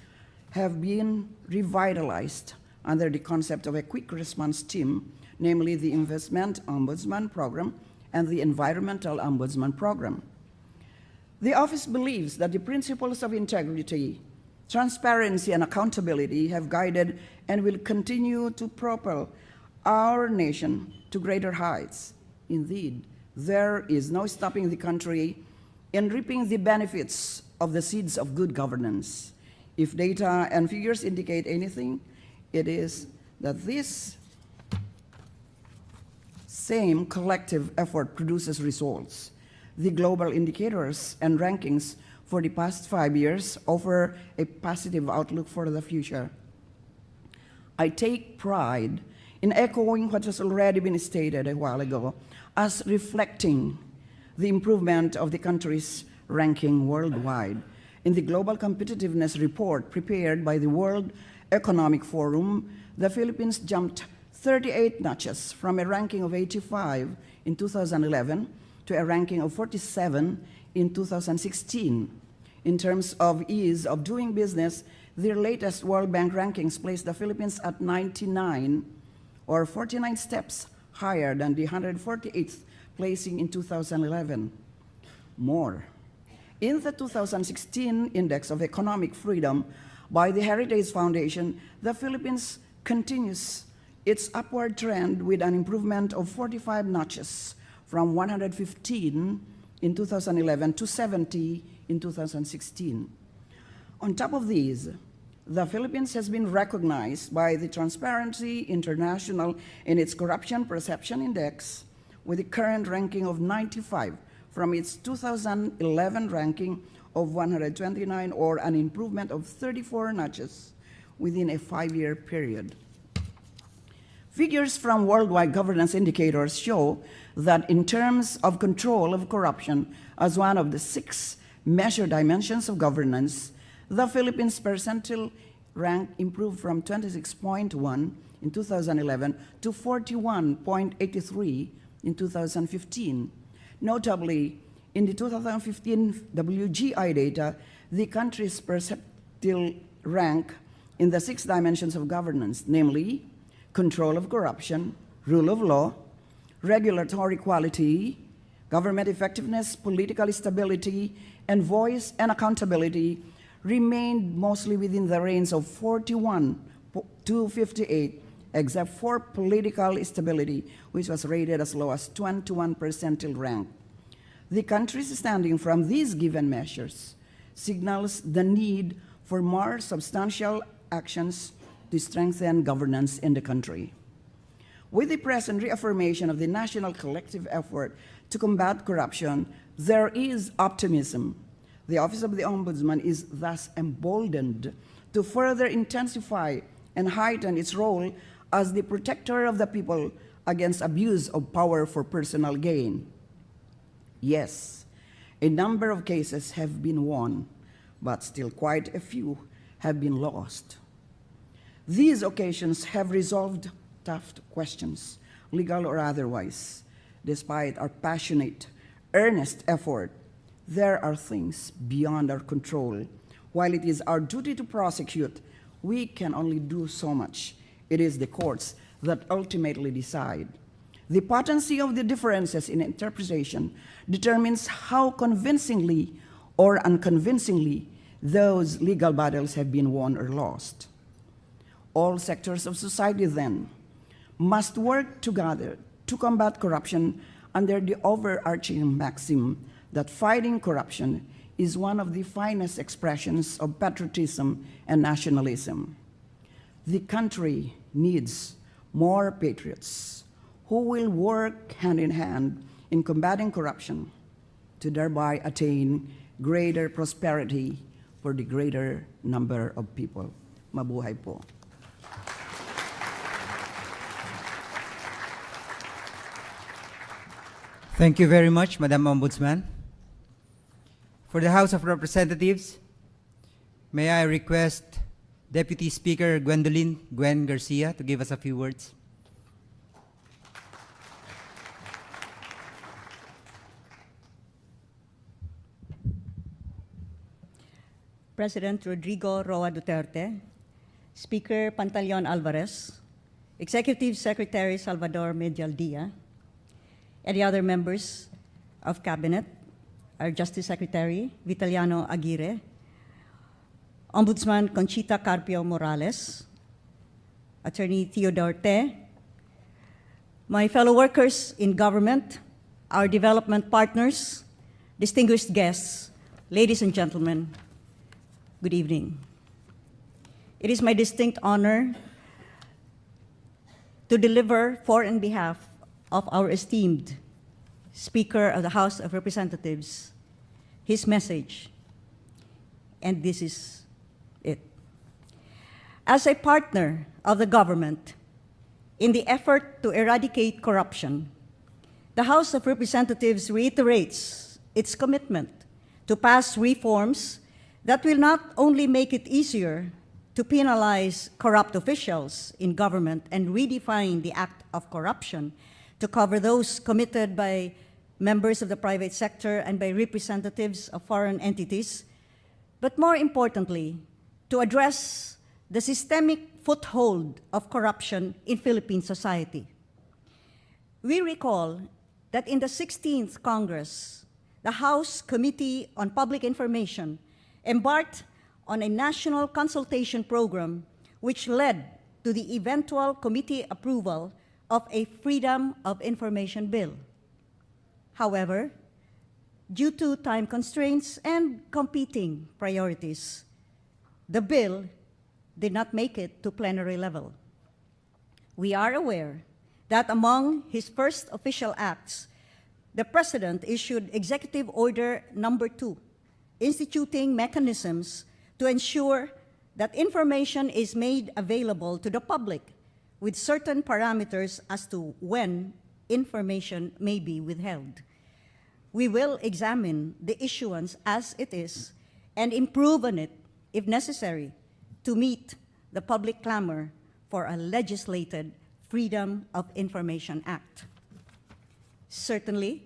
have been revitalized under the concept of a quick response team, namely the Investment Ombudsman Program and the Environmental Ombudsman Program. The office believes that the principles of integrity, transparency, and accountability have guided and will continue to propel our nation to greater heights. Indeed, there is no stopping the country in reaping the benefits of the seeds of good governance. If data and figures indicate anything, it is that this same collective effort produces results. The global indicators and rankings for the past 5 years offer a positive outlook for the future. I take pride in echoing what has already been stated a while ago as reflecting the improvement of the country's ranking worldwide. In the Global Competitiveness Report prepared by the World Economic Forum, the Philippines jumped 38 notches from a ranking of 85 in 2011 to a ranking of 47 in 2016. In terms of ease of doing business, their latest World Bank rankings placed the Philippines at 99, or 49 steps higher than the 148th placing in 2011. More. In the 2016 Index of Economic Freedom by the Heritage Foundation, the Philippines continues its upward trend with an improvement of 45 notches from 115 in 2011 to 70 in 2016. On top of these, the Philippines has been recognized by the Transparency International in its Corruption Perception Index with a current ranking of 95 from its 2011 ranking of 129, or an improvement of 34 notches within a 5-year period. Figures from worldwide governance indicators show that in terms of control of corruption as one of the 6 measured dimensions of governance, the Philippines' percentile rank improved from 26.1 in 2011 to 41.83 in 2015. Notably, in the 2015 WGI data, the country's percentile rank in the 6 dimensions of governance, namely control of corruption, rule of law, regulatory quality, government effectiveness, political stability, and voice and accountability, remained mostly within the range of 41 to 58, except for political stability, which was rated as low as 21 percentile rank. The country's standing from these given measures signals the need for more substantial actions to strengthen governance in the country. With the present reaffirmation of the national collective effort to combat corruption, there is optimism. The Office of the Ombudsman is thus emboldened to further intensify and heighten its role as the protector of the people against abuse of power for personal gain. Yes, a number of cases have been won, but still quite a few have been lost. These occasions have resolved tough questions, legal or otherwise. Despite our passionate, earnest effort, there are things beyond our control. While it is our duty to prosecute, we can only do so much. It is the courts that ultimately decide. The potency of the differences in interpretation determines how convincingly or unconvincingly those legal battles have been won or lost. All sectors of society, then, must work together to combat corruption under the overarching maxim that fighting corruption is one of the finest expressions of patriotism and nationalism. The country needs more patriots who will work hand in hand in combating corruption to thereby attain greater prosperity for the greater number of people. Mabuhay po. Thank you very much, Madam Ombudsman. For the House of Representatives, may I request Deputy Speaker Gwen Garcia to give us a few words. President Rodrigo Roa Duterte, Speaker Pantaleon Alvarez, Executive Secretary Salvador Medialdia, and the other members of Cabinet, our Justice Secretary Vitaliano Aguirre, Ombudsman Conchita Carpio Morales, Attorney Theodore Te, my fellow workers in government, our development partners, distinguished guests, ladies and gentlemen, good evening. It is my distinct honor to deliver for and behalf of our esteemed Speaker of the House of Representatives his message, and this is it. As a partner of the government in the effort to eradicate corruption, the House of Representatives reiterates its commitment to pass reforms that will not only make it easier to penalize corrupt officials in government and redefine the act of corruption to cover those committed by members of the private sector and by representatives of foreign entities, but more importantly, to address the systemic foothold of corruption in Philippine society. We recall that in the 16th Congress, the House Committee on Public Information embarked on a national consultation program which led to the eventual committee approval of a Freedom of Information bill. However, due to time constraints and competing priorities, the bill did not make it to plenary level. We are aware that among his first official acts, the President issued Executive Order Number 2, instituting mechanisms to ensure that information is made available to the public with certain parameters as to when information may be withheld. We will examine the issuance as it is and improve on it if necessary to meet the public clamor for a legislated Freedom of Information Act. Certainly,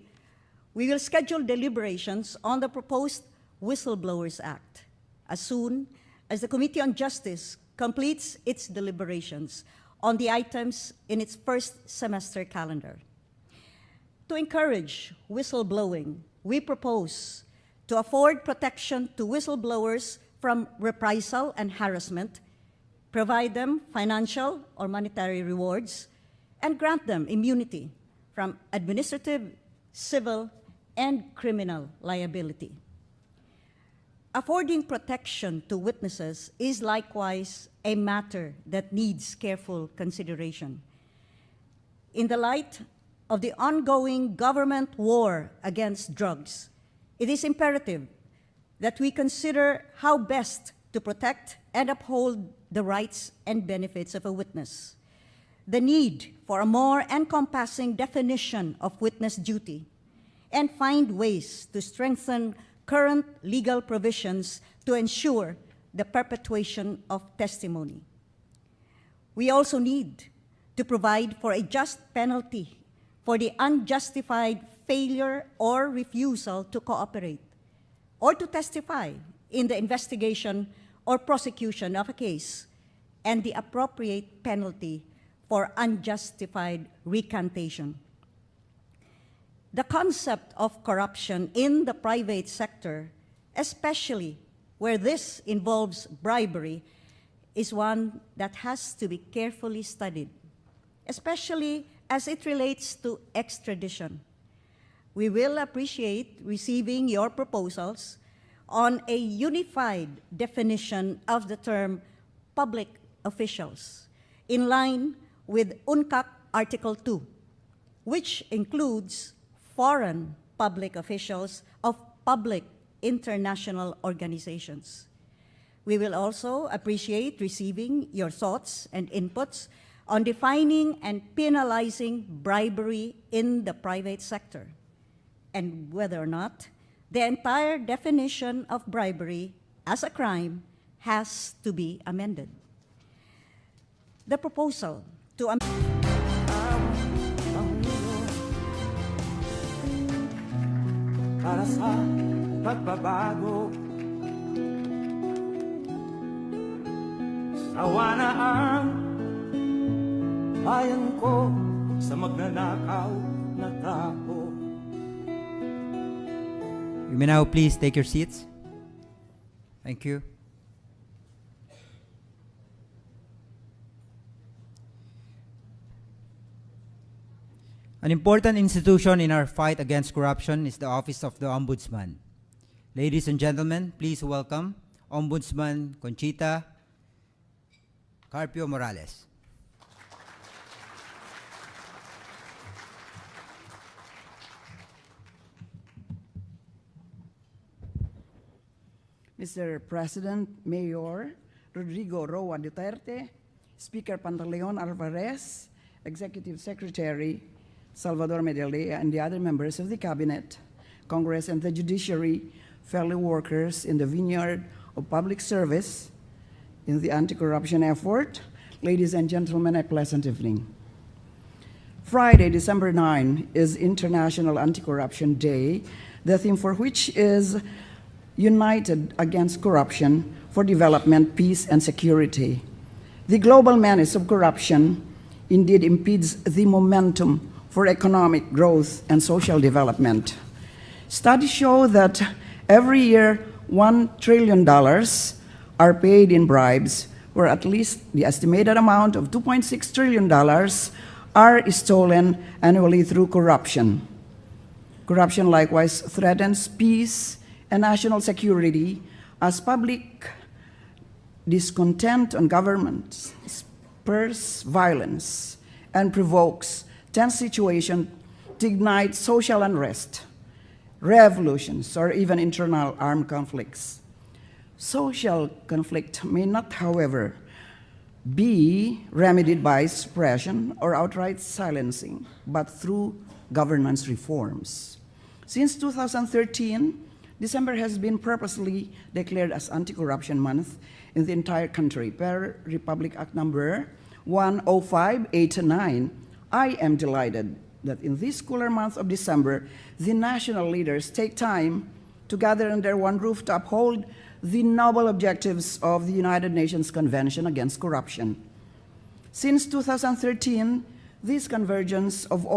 we will schedule deliberations on the proposed Whistleblowers Act as soon as the Committee on Justice completes its deliberations on the items in its first semester calendar. To encourage whistleblowing, we propose to afford protection to whistleblowers from reprisal and harassment, provide them financial or monetary rewards, and grant them immunity from administrative, civil, and criminal liability. Affording protection to witnesses is likewise a matter that needs careful consideration. In the light of the ongoing government war against drugs, it is imperative that we consider how best to protect and uphold the rights and benefits of a witness. The need for a more encompassing definition of witness duty, and find ways to strengthen current legal provisions to ensure the perpetuation of testimony. We also need to provide for a just penalty for the unjustified failure or refusal to cooperate or to testify in the investigation or prosecution of a case, and the appropriate penalty for unjustified recantation. The concept of corruption in the private sector, especially where this involves bribery, is one that has to be carefully studied, especially as it relates to extradition. We will appreciate receiving your proposals on a unified definition of the term public officials, in line with UNCAC Article 2, which includes foreign public officials of public international organizations. We will also appreciate receiving your thoughts and inputs on defining and penalizing bribery in the private sector, and whether or not the entire definition of bribery as a crime has to be amended. The proposal to para sa pagbabago. Sawa na ang bayan ko sa magnanakaw na tao. You may now please take your seats. Thank you. An important institution in our fight against corruption is the Office of the Ombudsman. Ladies and gentlemen, please welcome Ombudsman Conchita Carpio Morales. Mr. President, Mayor Rodrigo Roa Duterte, Speaker Pantaleon Alvarez, Executive Secretary Salvador Medellea, and the other members of the Cabinet, Congress, and the Judiciary, fellow workers in the vineyard of public service in the anti-corruption effort, ladies and gentlemen, a pleasant evening. Friday, December 9, is International Anti-Corruption Day, the theme for which is united against corruption for development, peace, and security. The global menace of corruption indeed impedes the momentum for economic growth and social development. Studies show that every year $1 trillion are paid in bribes, where at least the estimated amount of $2.6 trillion are stolen annually through corruption. Corruption likewise threatens peace and national security as public discontent on governments spurs violence and provokes tense situations to ignite social unrest, revolutions, or even internal armed conflicts. Social conflict may not, however, be remedied by suppression or outright silencing, but through governance reforms. Since 2013, December has been purposely declared as Anti-Corruption Month in the entire country per Republic Act number 10589. I am delighted that in this cooler month of December, the national leaders take time to gather under one roof to uphold the noble objectives of the United Nations Convention Against Corruption. Since 2013, this convergence of all